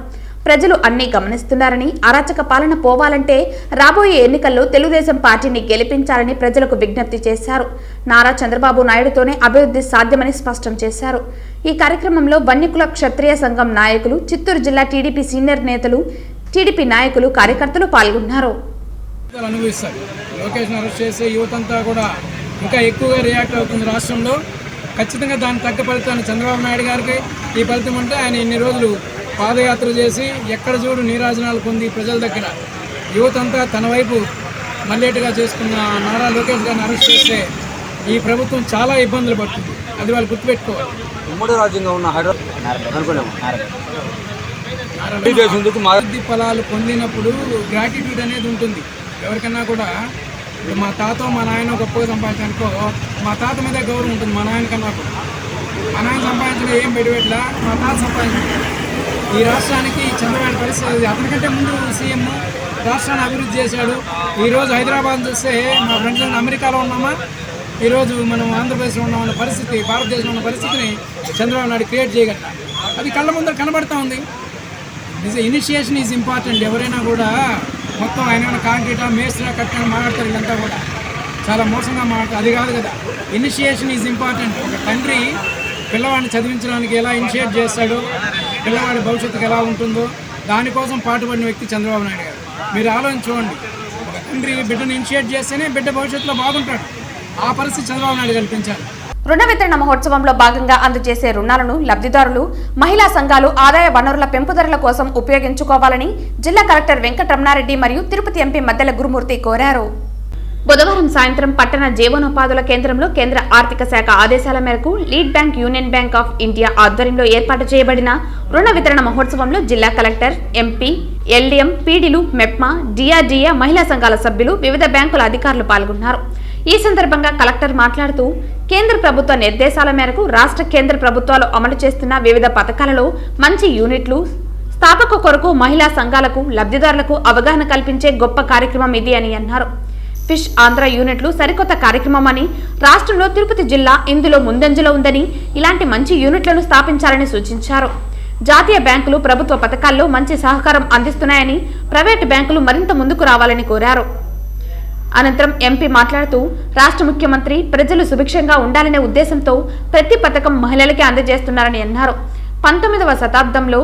ప్రజలు అన్నీ గమనిస్తున్నారని, అరాచక పాలన పోవాలంటే రాబోయే ఎన్నికల్లో తెలుగుదేశం పార్టీని గెలిపించాలని ప్రజలకు విజ్ఞప్తి చేశారు. నారా చంద్రబాబు నాయుడుతోనే అభివృద్ధి సాధ్యమని స్పష్టం చేశారు. ఈ కార్యక్రమంలో వన్యకుల క్షత్రియ సంఘం నాయకులు, చిత్తూరు జిల్లా టీడీపీ సీనియర్ నేతలు, టీడీపీ నాయకులు, కార్యకర్తలు పాల్గొన్నారు. లోకేష్ను అరెస్ట్ చేసే యువతంతా కూడా ఇంకా ఎక్కువగా రియాక్ట్ అవుతుంది రాష్ట్రంలో. ఖచ్చితంగా దాని తగ్గ ఫలితాన్ని చంద్రబాబు నాయుడు గారికి ఈ ఫలితం ఉంటే ఆయన ఇన్ని రోజులు పాదయాత్ర చేసి ఎక్కడ చూడు నీరాజనాలు పొంది ప్రజల దగ్గర యువతంతా తన వైపు మళ్ళేట్టుగా చేసుకున్న నారా లోకేష్ గారిని అరెస్ట్ చేస్తే ఈ ప్రభుత్వం చాలా ఇబ్బందులు పడుతుంది. అది వాళ్ళు గుర్తుపెట్టుకోవాలి. ఉమ్మడి రాజ్యంగా ఉన్న అభివృద్ధి ఫలాలు పొందినప్పుడు గ్రాటిట్యూడ్ అనేది ఉంటుంది ఎవరికన్నా కూడా. ఇప్పుడు మా తాత మా నాయన గొప్పగా సంపాదించానుకో, మా తాత మీద గౌరవం ఉంటుంది మా నాయన కన్నా కూడా. మా నాయన సంపాదించిన ఏం పెట్టుబడిలా మా తాత సంపాదించారు. ఈ రాష్ట్రానికి చంద్రబాబు పరిస్థితి, అతనికంటే ముందు సీఎం రాష్ట్రాన్ని అభివృద్ధి చేశాడు. ఈరోజు హైదరాబాద్ చూస్తే మా ఫ్రెండ్స్ అమెరికాలో ఉన్నామా, ఈరోజు మనం ఆంధ్రప్రదేశ్లో ఉన్నామన్న పరిస్థితి, భారతదేశంలో ఉన్న పరిస్థితిని చంద్రబాబు నాయుడు క్రియేట్ చేయగలరు. అది కళ్ళ ముందర కనబడతా ఉంది. Initiation is important. ఎవరైనా కూడా మొత్తం ఆయన కాంక్రీటా మేస్త్రా కట్టని మాట్లాడతారు. వీళ్ళంతా కూడా చాలా మోసంగా మాట్లాడతారు. అది కాదు కదా, ఇనిషియేషన్ ఈజ్ ఇంపార్టెంట్. ఒక తండ్రి పిల్లవాడిని చదివించడానికి ఎలా ఇనిషియేట్ చేస్తాడో, పిల్లవాడి భవిష్యత్తుకు ఎలా ఉంటుందో దానికోసం పాటుపడిన వ్యక్తి చంద్రబాబు నాయుడు గారు. మీరు ఆలోచించుకోండి, ఒక తండ్రి బిడ్డను ఇనిషియేట్ చేస్తేనే బిడ్డ భవిష్యత్తులో బాగుంటాడు. ఆ పరిస్థితి చంద్రబాబు నాయుడు కల్పించారు. రుణ వితరణ మహోత్సవంలో భాగంగా అందజేసే రుణాలను లబ్ధిదారులు, మహిళా సంఘాలు ఆదాయ వనరుల పెంపుదల కోసం ఉపయోగించుకోవాలని జిల్లా కలెక్టర్ వెంకటరమణారెడ్డి మరియు తిరుపతి ఎంపీ మద్దెల గురుమూర్తి కోరారు. బుధవారం సాయంత్రం పట్టణ జీవనోపాధుల కేంద్రంలో కేంద్ర ఆర్థిక శాఖ ఆదేశాల మేరకు lead bank union bank of India ఆధ్వర్యంలో ఏర్పాటు చేయబడిన రుణ వితరణ మహోత్సవంలో జిల్లా కలెక్టర్, ఎంపీ, ఎల్డీఎం, పీడీలు, మెప్మా, డిఆర్డీఏ మహిళా సంఘాల సభ్యులు, వివిధ బ్యాంకుల అధికారులు పాల్గొన్నారు. ఈ సందర్భంగా కలెక్టర్ మాట్లాడుతూ కేంద్ర ప్రభుత్వ నిర్దేశాల మేరకు రాష్ట్ర, కేంద్ర ప్రభుత్వాలు అమలు చేస్తున్న వివిధ పథకాలలో మంచి యూనిట్లు స్థాపక కొరకు మహిళా సంఘాలకు, లబ్ధిదారులకు అవగాహన కల్పించే గొప్ప కార్యక్రమం ఇది అని అన్నారు. ఫిష్ ఆంధ్ర యూనిట్లు సరికొత్త కార్యక్రమం అని, రాష్ట్రంలో తిరుపతి జిల్లా ఇందులో ముందంజలో ఉందని, ఇలాంటి మంచి యూనిట్లను స్థాపించాలని సూచించారు. జాతీయ బ్యాంకులు ప్రభుత్వ పథకాల్లో మంచి సహకారం అందిస్తున్నాయని, ప్రైవేటు బ్యాంకులు మరింత ముందుకు రావాలని కోరారు. అనంతరం ఎంపీ మాట్లాడుతూ రాష్ట్ర ముఖ్యమంత్రి ప్రజలు సుభిక్షంగా ఉండాలనే ఉద్దేశంతో ప్రతి పథకం మహిళలకే అందజేస్తున్నారని అన్నారు. 19వ శతాబ్దంలో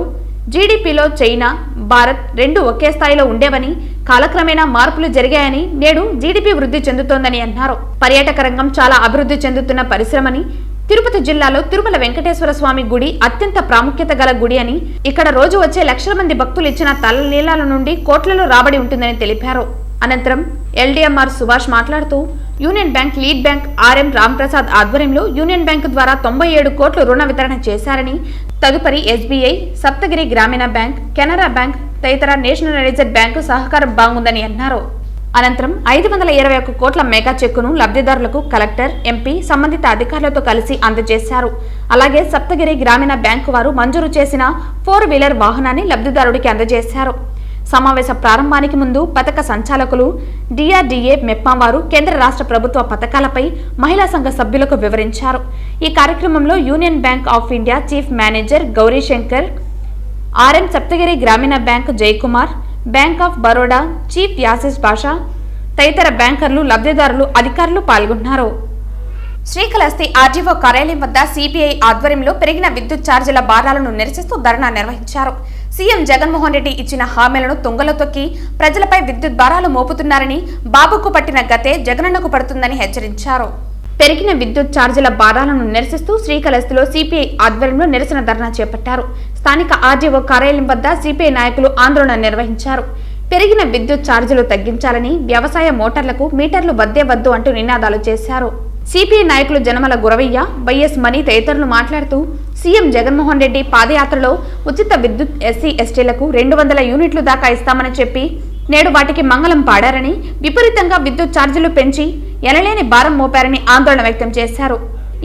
జీడీపీలో చైనా, భారత్ రెండు ఒకే స్థాయిలో ఉండేవని, కాలక్రమేణా మార్పులు జరిగాయని, నేడు జీడీపీ వృద్ధి చెందుతోందని అన్నారు. పర్యాటక రంగం చాలా అభివృద్ధి చెందుతున్న పరిశ్రమని, తిరుపతి జిల్లాలో తిరుమల వెంకటేశ్వర స్వామి గుడి అత్యంత ప్రాముఖ్యత గల గుడి అని, ఇక్కడ రోజు వచ్చే లక్షల మంది భక్తులు ఇచ్చిన తలనీలాల నుండి కోట్లలో రాబడి ఉంటుందని తెలిపారు. అనంతరం ఎల్డీఎంఆర్ సుభాష్ మాట్లాడుతూ union bank, lead bank RM Ramprasad ఆధ్వర్యంలో యూనియన్ బ్యాంకు ద్వారా 97 కోట్లు రుణ వితరణ చేశారని, తదుపరి SBI, Saptagiri Grameena bank, Canara bank తదితర నేషనలైజ్డ్ బ్యాంకు సహకారం బాగుందని అన్నారు. అనంతరం 521 కోట్ల మెగా చెక్కును లబ్ధిదారులకు కలెక్టర్, ఎంపీ సంబంధిత అధికారులతో కలిసి అందజేశారు. అలాగే సప్తగిరి గ్రామీణ బ్యాంకు వారు మంజూరు చేసిన 4 వీలర్ వాహనాన్ని లబ్ధిదారుడికి అందజేశారు. సమావేశ ప్రారంభానికి ముందు పథక సంచాలకులు, డిఆర్డీఏ, మెప్మా వారు కేంద్ర రాష్ట్ర ప్రభుత్వ పథకాలపై మహిళా సంఘ సభ్యులకు వివరించారు. ఈ కార్యక్రమంలో union bank of India chief manager Gowrishankar, RM Saptagiri Grameena bank Jayakumar, bank of Baroda chief Yasis Basha తదితర బ్యాంకర్లు, లబ్ధిదారులు, అధికారులు పాల్గొన్నారు. శ్రీకాళహస్తి ఆర్డీఓ కార్యాలయం వద్ద సిపిఐ ఆధ్వర్యంలో పెరిగిన విద్యుత్ ఛార్జీల భారాలను నిరసిస్తూ ధర్నా నిర్వహించారు. సీఎం జగన్మోహన్ రెడ్డి ఇచ్చిన హామీలను తుంగలో తొక్కి ప్రజలపై విద్యుత్ భారాలు మోపుతున్నారని, బాబుకు పట్టిన గతే జగనన్నకు పడుతుందని హెచ్చరించారు. పెరిగిన విద్యుత్ ఛార్జీల భారాలను నిరసిస్తూ శ్రీకాళహస్తిలో సిపిఐ ఆధ్వర్యంలో నిరసన ధర్నా చేపట్టారు. స్థానిక ఆర్డీఓ కార్యాలయం వద్ద సిపిఐ నాయకులు ఆందోళన నిర్వహించారు. పెరిగిన విద్యుత్ ఛార్జీలు తగ్గించాలని, వ్యవసాయ మోటార్లకు మీటర్లు వద్దే వద్దు అంటూ నినాదాలు చేశారు. సిపిఐ నాయకులు జనమల గురవయ్య, వైఎస్ మణి తదితరులు మాట్లాడుతూ సీఎం జగన్మోహన్ రెడ్డి పాదయాత్రలో ఉచిత విద్యుత్ ఎస్సీ ఎస్టీలకు 200 యూనిట్లు దాకా ఇస్తామని చెప్పి నేడు వాటికి మంగళం పాడారని, విపరీతంగా విద్యుత్ ఛార్జీలు పెంచి ఎనలేని భారం మోపారని ఆందోళన వ్యక్తం చేశారు.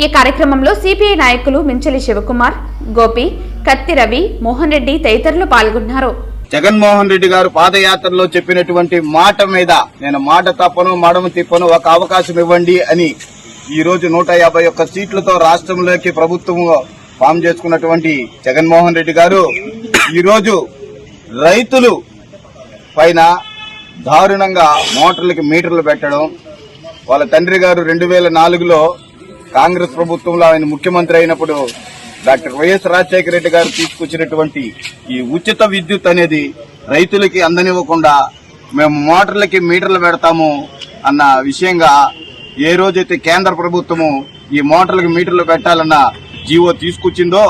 ఈ కార్యక్రమంలో సిపిఐ నాయకులు మించలి శివకుమార్, గోపి, కత్తి రవి, మోహన్ రెడ్డి తదితరులు పాల్గొన్నారు. జగన్మోహన్ రెడ్డి గారు పాదయాత్రలో చెప్పినటువంటి మాట మీద నేను మాట తప్పను, మడమ తిప్పను, ఒక అవకాశం ఇవ్వండి అని ఈ రోజు 151 సీట్లతో రాష్ట్రంలోకి ప్రభుత్వం ఫామ్ చేసుకున్నటువంటి జగన్మోహన్ రెడ్డి గారు ఈ రోజు రైతులు పైన దారుణంగా మోటార్లకి మీటర్లు పెట్టడం, వాళ్ళ తండ్రి గారు 2004లో కాంగ్రెస్ ప్రభుత్వంలో ఆయన ముఖ్యమంత్రి అయినప్పుడు డాక్టర్ వైఎస్ రాజశేఖర రెడ్డి గారు తీసుకొచ్చినటువంటి ఈ ఉచిత విద్యుత్ అనేది రైతులకి అందనివ్వకుండా మేము మోటార్లకి మీటర్లు పెడతాము అన్న విషయంగా ఏ రోజైతే కేంద్ర ప్రభుత్వము ఈ మోటార్లకి మీటర్లు పెట్టాలన్న జీవో తీసుకొచ్చిందో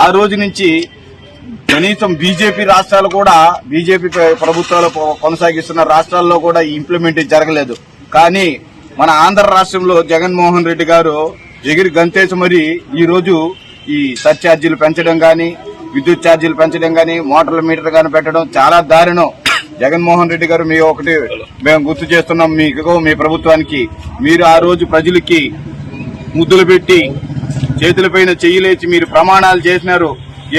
ఆ రోజు నుంచి కనీసం బీజేపీ రాష్ట్రాలు కూడా, బీజేపీ ప్రభుత్వాలు కొనసాగిస్తున్న రాష్ట్రాల్లో కూడా ఇంప్లిమెంట్ జరగలేదు. కానీ మన ఆంధ్ర రాష్ట్రంలో జగన్మోహన్ రెడ్డి గారు ఎగిరి గంతేసి మరి ఈ రోజు ఈ సర్ఛార్జీలు పెంచడం గాని, విద్యుత్ ఛార్జీలు పెంచడం గాని, మోటార్ల మీటర్ గాని పెట్టడం చాలా దారుణం. జగన్మోహన్ రెడ్డి గారు మేము గుర్తు చేస్తున్నాం మీకు, మీ ప్రభుత్వానికి, మీరు ఆ రోజు ప్రజలకి ముద్దులు పెట్టి చేతులపైన చెయ్యిలేచి మీరు ప్రమాణాలు చేసినారు.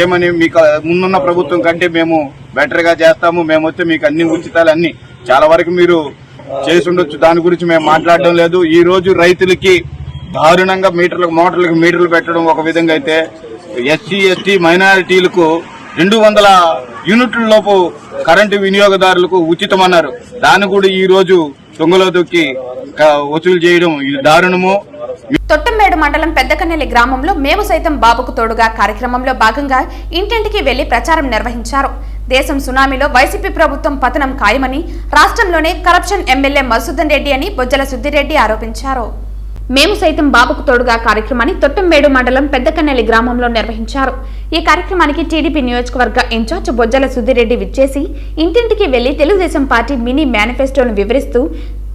ఏమని, మీకు ముందున్న ప్రభుత్వం కంటే మేము బెటర్ గా చేస్తాము, మేము వస్తే మీకు అన్ని ఉచితాలు అన్ని చాలా వరకు మీరు చేసి ఉండొచ్చు, దాని గురించి మేము మాట్లాడడం లేదు. ఈ రోజు రైతులకి దారుణంగా మోటార్లకు మీటర్లు పెట్టడం ఒక విధంగా అయితే, ఎస్సీ ఎస్టీ మైనారిటీలకు 200 యూనిట్ల లోపు కరెంటు వినియోగదారులకు ఉచితమన్నారు. దాన్ని కూడా ఈ రోజు దొంగలో దొక్కి వసూలు చేయడం ఇది దారుణము. తొట్టంబేడు మండలం పెద్దకన్నెల్లి గ్రామంలో మేము సైతం బాబుకు తోడుగా కార్యక్రమంలో భాగంగా ఇంటింటికి వెళ్లి ప్రచారం నిర్వహించారు. దేశం సునామీలో వైసీపీ ప్రభుత్వం పతనం ఖాయమని, రాష్ట్రంలోనే కరప్షన్ ఎమ్మెల్యే మధుసూదన్ రెడ్డి అని బొజ్జల సుద్దిరెడ్డి ఆరోపించారు. మేము సైతం బాబుకు తోడుగా కార్యక్రమాన్ని తొట్టంబేడు మండలం పెద్దకన్నెల్లి గ్రామంలో నిర్వహించారు. ఈ కార్యక్రమానికి టీడీపీ నియోజకవర్గ ఇన్ఛార్జ్ బొజ్జల సుద్దిరెడ్డి విచ్చేసి ఇంటింటికి వెళ్లి తెలుగుదేశం పార్టీ మినీ మేనిఫెస్టోను వివరిస్తూ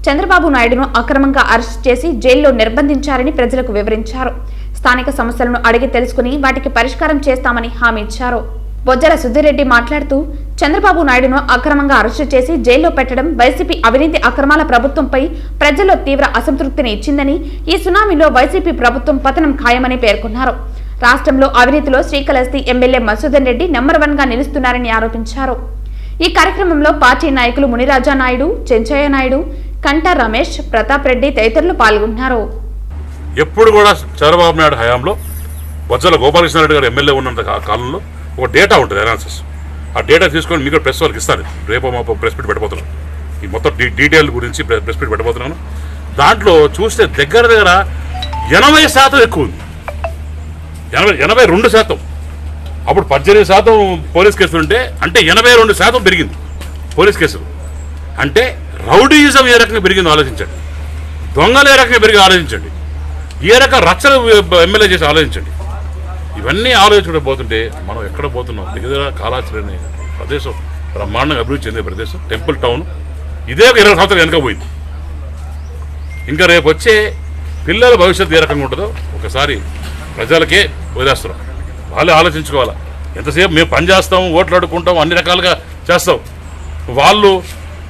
చంద్రబాబు నాయుడును అక్రమంగా అరెస్ట్ చేసి జైల్లో నిర్బంధించారని ప్రజలకు వివరించారు. స్థానిక సమస్యలను అడిగి తెలుసుకుని వాటికి పరిష్కారం చేస్తామని హామీ ఇచ్చారు. బొజ్జల సుద్దిరెడ్డి మాట్లాడుతూ చంద్రబాబు నాయుడును అక్రమంగా అరెస్టు చేసి జైల్లో పెట్టడం వైసీపీ అవినీతి అక్రమాల ప్రభుత్వంపై ప్రజల్లో తీవ్ర అసంతృప్తిని ఇచ్చిందని, ఈ సునామీలో వైసీపీ ప్రభుత్వం పతనం ఖాయమని పేర్కొన్నారు. రాష్ట్రంలో అవినీతిలో శ్రీకాళహస్తి ఎమ్మెల్యే మధుసూదన్ రెడ్డి నెంబర్ 1 గా నిలుస్తున్నారని ఆరోపించారు. ఈ కార్యక్రమంలో పార్టీ నాయకులు మునిరాజా నాయుడు, చెంచయ్య నాయుడు, కంట రమేష్, ప్రతాప్ రెడ్డి తదితరులు పాల్గొన్నారు. ఎప్పుడు కూడా చంద్రబాబు నాయుడు హయాంలో బొజ్జల గోపాలకృష్ణారెడ్డి గారు ఎమ్మెల్యే ఉన్నంత కాలంలో ఒక డేటా ఉంటుంది, అనాలిసిస్. ఆ డేటా తీసుకొని మీకు ప్రెస్ వాళ్ళకి ఇస్తాను. రేపు మా ప్రెస్ మీట్ పెట్టబోతున్నాను. ఈ మొత్తం డీటెయిల్ గురించి ప్రెస్ మీట్ పెట్టబోతున్నాను. దాంట్లో చూస్తే దగ్గర 80% ఎక్కువ ఉంది. 82%. అప్పుడు 18% పోలీస్ కేసులు ఉంటే, అంటే 82% పెరిగింది పోలీస్ కేసులు. అంటే రౌడీయిజం ఏ రకంగా పెరిగిందో ఆలోచించండి, దొంగలు ఏ రకంగా పెరిగి ఆలోచించండి, ఏ రకం రక్షణ ఎమ్మెల్యే చేసి ఆలోచించండి. ఇవన్నీ ఆలోచించడం పోతుంటే మనం ఎక్కడ పోతున్నాం? దగ్గర కాళాశ్రీ అనే ప్రదేశం బ్రహ్మాండంగా అభివృద్ధి చెందే ప్రదేశం, టెంపుల్ టౌన్, ఇదే 20 సంవత్సరాలు వెనక పోయింది. ఇంకా రేపు వచ్చే పిల్లల భవిష్యత్తు ఏ రకంగా ఉంటుందో ఒకసారి ప్రజలకే వదిలేస్తున్నాం. వాళ్ళే ఆలోచించుకోవాలా. ఎంతసేపు మేము పని చేస్తాం, ఓట్లు అడుక్కుంటాం, అన్ని రకాలుగా చేస్తాం. వాళ్ళు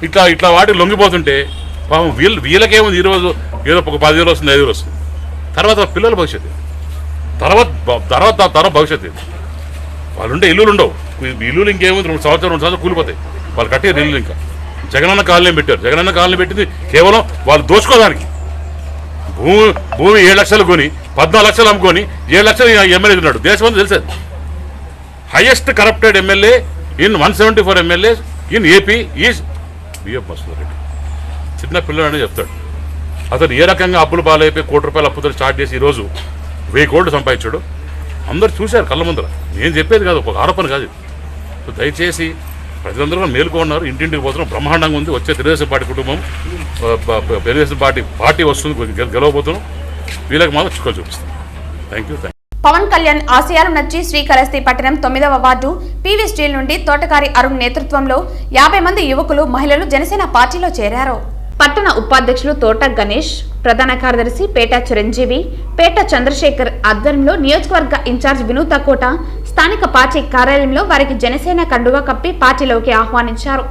ఇట్లా వాటికి లొంగిపోతుంటే పాపం వీళ్ళకేముంది, ఈరోజు ఏదో ఒక 10 వేలు వస్తుంది, 5 వేలు వస్తుంది. తర్వాత పిల్లల భవిష్యత్తు, తర్వాత భవిష్యత్తు. వాళ్ళు ఉంటే ఇల్లులు ఉండవు. ఇల్లులు ఇంకేముంది, 2 సంవత్సరాలు కూలిపోతాయి. వాళ్ళు కట్టే ఇల్లు. ఇంకా జగనన్న కాలనీ పెట్టారు. జగనన్న కాలనీ పెట్టింది కేవలం వాళ్ళు దోచుకోవడానికి. భూమి 7 లక్షలు కొని 14 లక్షలు అమ్ముకొని 7 లక్షలు ఎమ్మెల్యే ఉన్నాడు. దేశం అంతా తెలిసేది. Highest corrupted MLA in 174 MLAs in AP is BF Madhusudan Reddy. చిన్న పిల్లలని చెప్తాడు. అతను ఏ రకంగా అప్పులు పాలైపోయి ₹1 కోటి అప్పుతో స్టార్ట్ చేసి ఈరోజు 1000 కోట్లు సంపాదించాడు. అందరూ చూశారు కళ్ళ ముందర. నేను చెప్పేది కాదు, ఒక ఆరోపణ కాదు. సో దయచేసి ప్రజలందరూ కూడా మేలుకున్నారు. ఇంటింటికి పోతున్నాం, బ్రహ్మాండంగా ఉంది. వచ్చే తెలుగుదేశం పార్టీ కుటుంబం, తెలుగుదేశం పార్టీ వస్తుంది, గెలవబోతున్నాం. వీళ్ళకి మాత్రం చుక్కలు చూపిస్తాం. Thank you. పవన్ కళ్యాణ్ ఆశయాలు నచ్చి శ్రీకాళహస్తి పట్టణం 9వ వార్డు పీవీ స్టీల్ నుండి తోటకారి అరుణ్ నేతృత్వంలో 50 మంది యువకులు, మహిళలు జనసేన పార్టీలో చేరారు. పట్టణ ఉపాధ్యక్షులు తోట గణేష్, ప్రధాన కార్యదర్శి పేట చిరంజీవి, పేట చంద్రశేఖర్ ఆధ్వర్యంలో నియోజకవర్గ ఇన్ఛార్జ్ వినూత కోట స్థానిక పార్టీ కార్యాలయంలో వారికి జనసేన కండువా కప్పి పార్టీలోకి ఆహ్వానించారు.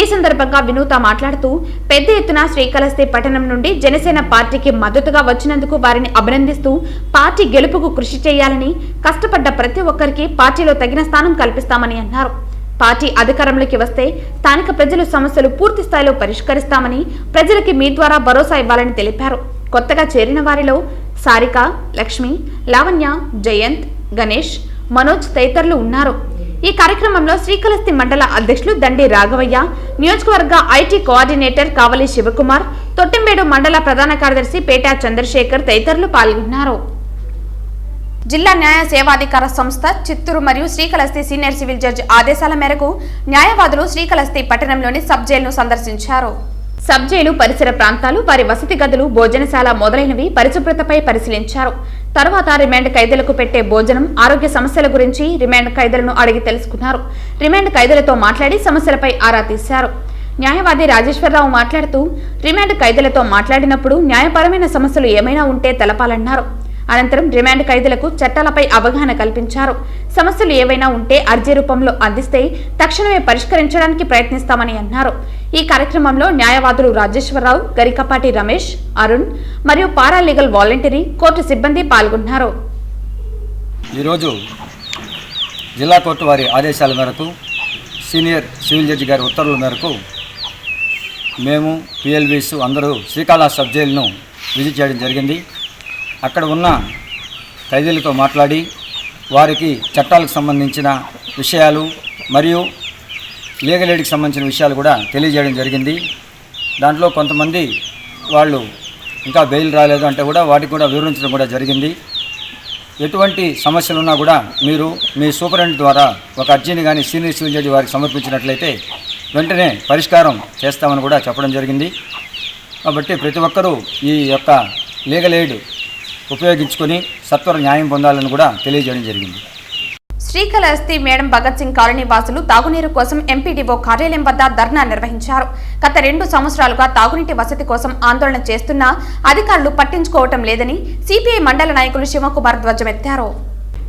ఈ సందర్భంగా వినూత మాట్లాడుతూ పెద్ద ఎత్తున శ్రీకాళహస్తి పట్టణం నుండి జనసేన పార్టీకి మద్దతుగా వచ్చినందుకు వారిని అభినందిస్తూ పార్టీ గెలుపుకు కృషి చేయాలని, కష్టపడ్డ ప్రతి ఒక్కరికి పార్టీలో తగిన స్థానం కల్పిస్తామని అన్నారు. పార్టీ అధికారంలోకి వస్తే స్థానిక ప్రజల సమస్యలు పూర్తి స్థాయిలో పరిష్కరిస్తామని, ప్రజలకి మీ ద్వారా భరోసా ఇవ్వాలని తెలిపారు. కొత్తగా చేరిన వారిలో సారిక, లక్ష్మి, లావణ్య, జయంత్, గణేష్, మనోజ్ తదితరులు ఉన్నారు. ఈ కార్యక్రమంలో శ్రీకాళహస్తి మండల అధ్యక్షులు దండి రాఘవయ్య, నియోజకవర్గ ఐటీ కోఆర్డినేటర్ కావలి శివకుమార్, తొట్టింబేడు మండల ప్రధాన కార్యదర్శి పేట చంద్రశేఖర్ తదితరులు పాల్గొన్నారు. జిల్లా న్యాయ సేవాధికార సంస్థ చిత్తూరు మరియు శ్రీకాళహస్తి సీనియర్ సివిల్ జడ్జి ఆదేశాల మేరకు న్యాయవాదులు శ్రీకాళహస్తి పట్టణంలోని సబ్ జైలును సందర్శించారు. సబ్ జైలు పరిసర ప్రాంతాలు, వారి వసతి గదులు, భోజనశాల మొదలైనవి పరిశుభ్రతపై పరిశీలించారు. తర్వాత రిమాండ్ ఖైదీలకు పెట్టే భోజనం, ఆరోగ్య సమస్యల గురించి రిమాండ్ ఖైదీలను అడిగి తెలుసుకున్నారు. రిమాండ్ ఖైదీలతో మాట్లాడి సమస్యలపై ఆరా తీశారు. న్యాయవాది రాజేశ్వరరావు మాట్లాడుతూ రిమాండ్ ఖైదీలతో మాట్లాడినప్పుడు న్యాయపరమైన సమస్యలు ఏమైనా ఉంటే తెలపాలన్నారు. అనంతరం రిమాండ్ ఖైదీలకు చట్టాలపై అవగాహన కల్పించారు. సమస్యలు ఏవైనా ఉంటే అర్జీ రూపంలో అందిస్తే తక్షణమే పరిష్కరించడానికి ప్రయత్నిస్తామని అన్నారు. ఈ కార్యక్రమంలో న్యాయవాదులు రాజేశ్వరరావు, గరికపాటి రమేష్, అరుణ్ మరియు పారాలీగల్ వాలంటీరీ, కోర్టు సిబ్బంది పాల్గొన్నారు. ఈరోజు జిల్లా కోర్టు వారి ఆదేశాల మేరకు, సీనియర్ సివిల్ జడ్జి గారి ఉత్తర్వుల మేరకు మేము పిఎల్వీస్ అందరూ శ్రీకాళహస్తి సబ్ జైలును విజిట్ చేయడం జరిగింది. అక్కడ ఉన్న ఖైదీలతో మాట్లాడి వారికి చట్టాలకు సంబంధించిన విషయాలు మరియు లీగల్ ఎయిడ్కి సంబంధించిన విషయాలు కూడా తెలియజేయడం జరిగింది. దాంట్లో కొంతమంది వాళ్ళు ఇంకా బెయిల్ రాలేదు అంటే కూడా వాటికి కూడా వివరించడం కూడా జరిగింది. ఎటువంటి సమస్యలు ఉన్నా కూడా మీరు మీ సూపరింటెండెంట్ ద్వారా ఒక అర్జీని కానీ సీనియర్ సివిల్ జడ్జి వారికి సమర్పించినట్లయితే వెంటనే పరిష్కారం చేస్తామని కూడా చెప్పడం జరిగింది. కాబట్టి ప్రతి ఒక్కరూ ఈ యొక్క లీగల్ ఎయిడ్ ఉపయోగించుకొని సత్వర న్యాయం పొందాలని కూడా తెలియజేయడం జరిగింది. శ్రీకాళహస్తి మేడం భగత్ సింగ్ కాలనీ వాసులు తాగునీరు కోసం ఎంపీడీఓ కార్యాలయం వద్ద ధర్నా నిర్వహించారు. గత 2 సంవత్సరాలుగా తాగునీటి వసతి కోసం ఆందోళన చేస్తున్నా అధికారులు పట్టించుకోవటం లేదని సిపిఐ మండల నాయకులు శివకుమార్ ధ్వజమెత్తారు.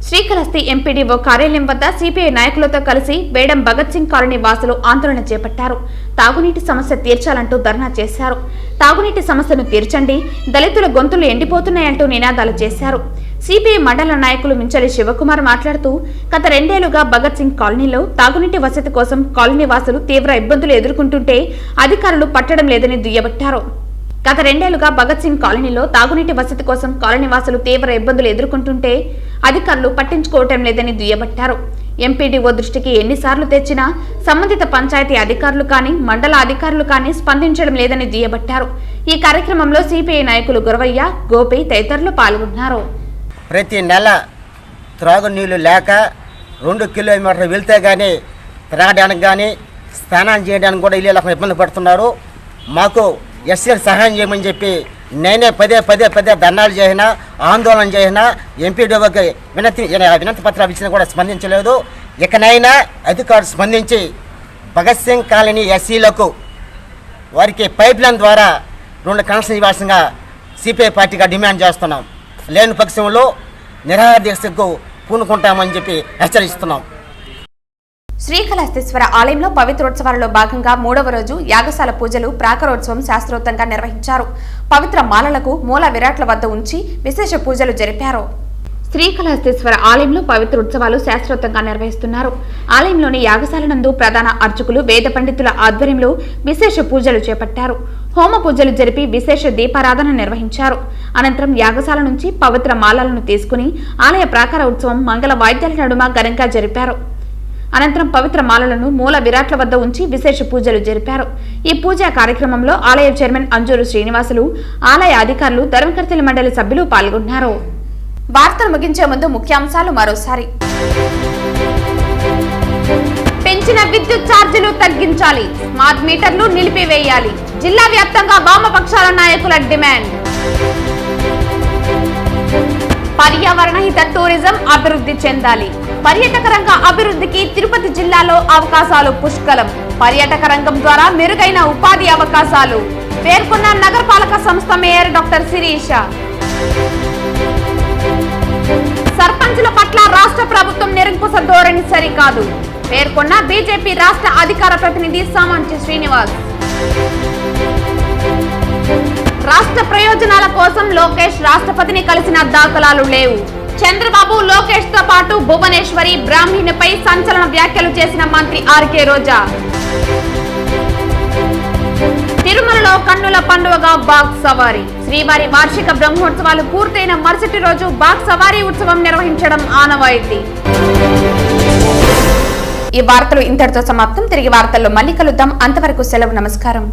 శ్రీకాళహస్తి ఎంపీడీఓ కార్యాలయం వద్ద సిపిఐ నాయకులతో కలిసి మేడం భగత్ సింగ్ కాలనీ వాసులు ఆందోళన చేపట్టారు. తాగునీటి సమస్య తీర్చాలంటూ ధర్నా చేశారు. తాగునీటి సమస్యను తీర్చండి, దళితుల గొంతులు ఎండిపోతున్నాయంటూ నినాదాలు చేశారు. సిపిఐ మండల నాయకులు మించలి శివకుమార్ మాట్లాడుతూ గత 2 ఏళ్లుగా భగత్ సింగ్ కాలనీలో తాగునీటి వసతి కోసం కాలనీ వాసులు తీవ్ర ఇబ్బందులు ఎదుర్కొంటుంటే అధికారులు పట్టడం లేదని దుయ్యబట్టారు. గత 2 ఏళ్లుగా భగత్ సింగ్ కాలనీలో తాగునీటి వసతి కోసం కాలనీ వాసులు తీవ్ర ఇబ్బందులు ఎదుర్కొంటుంటే అధికారులు పట్టించుకోవటం లేదని దుయ్యబట్టారు. ఎంపీడీఓ దృష్టికి ఎన్నిసార్లు తెచ్చినా సంబంధిత పంచాయతీ అధికారులు కానీ మండల అధికారులు కానీ స్పందించడం లేదని దుయ్యబట్టారు. ఈ కార్యక్రమంలో సిపిఐ నాయకులు గురవయ్య, గోపి తదితరులు పాల్గొన్నారు. ప్రతి నెల త్రాగునీళ్ళు లేక 2 కిలోమీటర్లు వెళ్తే కానీ త్రాగడానికి కానీ స్నానం చేయడానికి కూడా ఇల్లు ఇబ్బంది పడుతున్నారు. మాకు ఎస్సీలు సహాయం చేయమని చెప్పి నేనే పదే ధర్నాలు చేసినా ఆందోళన చేసినా ఎంపీడీఓకి వినతి పత్రాలు ఇచ్చినా కూడా స్పందించలేదు. ఇకనైనా అధికారులు స్పందించి భగత్ సింగ్ కాలనీ ఎస్సీలకు వారికి పైప్ లైన్ ద్వారా 2 కనెక్షన్ ఇవ్వాల్సిందిగా సిపిఐ పార్టీగా డిమాండ్ చేస్తున్నాం. లేని పక్షంలో నిరాహార దీక్షకు పూనుకుంటామని చెప్పి హెచ్చరిస్తున్నాం. శ్రీకాళహస్తీశ్వర ఆలయంలో పవిత్రోత్సవాలలో భాగంగా 3వ రోజు యాగశాల పూజలు ప్రాకారోత్సవం శాస్త్రోక్తంగా నిర్వహించారు. పవిత్ర మాలలకు మూల విరాట్ల వద్ద ఉంచి విశేష పూజలు జరిపారు. శ్రీకాళహస్తీశ్వర ఆలయంలో పవిత్ర ఉత్సవాలు శాస్త్రోక్తంగా నిర్వహిస్తున్నారు. ఆలయంలోని యాగశాల నందు ప్రధాన అర్చకులు వేద పండితుల ఆధ్వర్యంలో విశేష పూజలు చేపట్టారు. హోమ పూజలు జరిపి విశేష దీపారాధన నిర్వహించారు. అనంతరం యాగశాల నుంచి పవిత్ర మాలలను తీసుకుని ఆలయ ప్రాకార ఉత్సవం మంగళ వాయిద్యాల నడుమ ఘనంగా జరిపారు. అనంతరం పవిత్ర మాలలను మూల విరాట్ల వద్ద ఉంచి విశేష పూజలు జరిపారు. ఈ పూజా కార్యక్రమంలో ఆలయ చైర్మన్ అంజూరు శ్రీనివాసులు, ఆలయ అధికారులు, ధర్మకర్తల మండలి సభ్యులు పాల్గొన్నారు. వార్తలు ముగించే ముందు ముఖ్యాంశాలు మరోసారి. పెంచిన విద్యుత్ ఛార్జీలు తగ్గించాలి, స్మార్ట్ మీటర్లు నిలిపివేయాలి. జిల్లా వ్యాప్తంగా వామపక్షాల నాయకుల డిమాండ్. పర్యావరణ హిత టూరిజం అభివృద్ధి చెందాలి. పర్యాటక రంగ అభివృద్ధికి తిరుపతి జిల్లాలో అవకాశాలు పుష్కలం. పర్యాటక రంగం ద్వారా మెరుగైన ఉపాధి అవకాశాలు పేర్కొన్న నగరపాలక సంస్థ మేయర్ డాక్టర్ శిరీష. సర్పంచుల పట్ల రాష్ట్ర ప్రభుత్వం నిరంకుశ ధోరణి సరికాదు పేర్కొన్న బీజేపీ రాష్ట్ర అధికార ప్రతినిధి సామంచి శ్రీనివాస్. రాష్ట్ర ప్రయోజనాల కోసం లోకేష్ రాష్ట్రపతిని కలిసిన దాఖలాలు లేవు. చంద్రబాబు, లోకేష్ తో పాటు భువనేశ్వరి, బ్రాహ్మణిపై సంచలన వ్యాఖ్యలు చేసిన మంత్రి ఆర్కే రోజా. తిరుమలలో కన్నుల పండుగగా బాగ్ సవారీ. శ్రీవారి వార్షిక బ్రహ్మోత్సవాలు పూర్తయిన మరుసటి రోజు బాగ్ సవారీ ఉత్సవం నిర్వహించడం ఆనవాయితీ. ఈ వార్తలు ఇంతటితో సమాప్తం. తిరిగి వార్తల్లో మళ్ళీ కలుద్దాం. అంతవరకు సెలవు. నమస్కారం.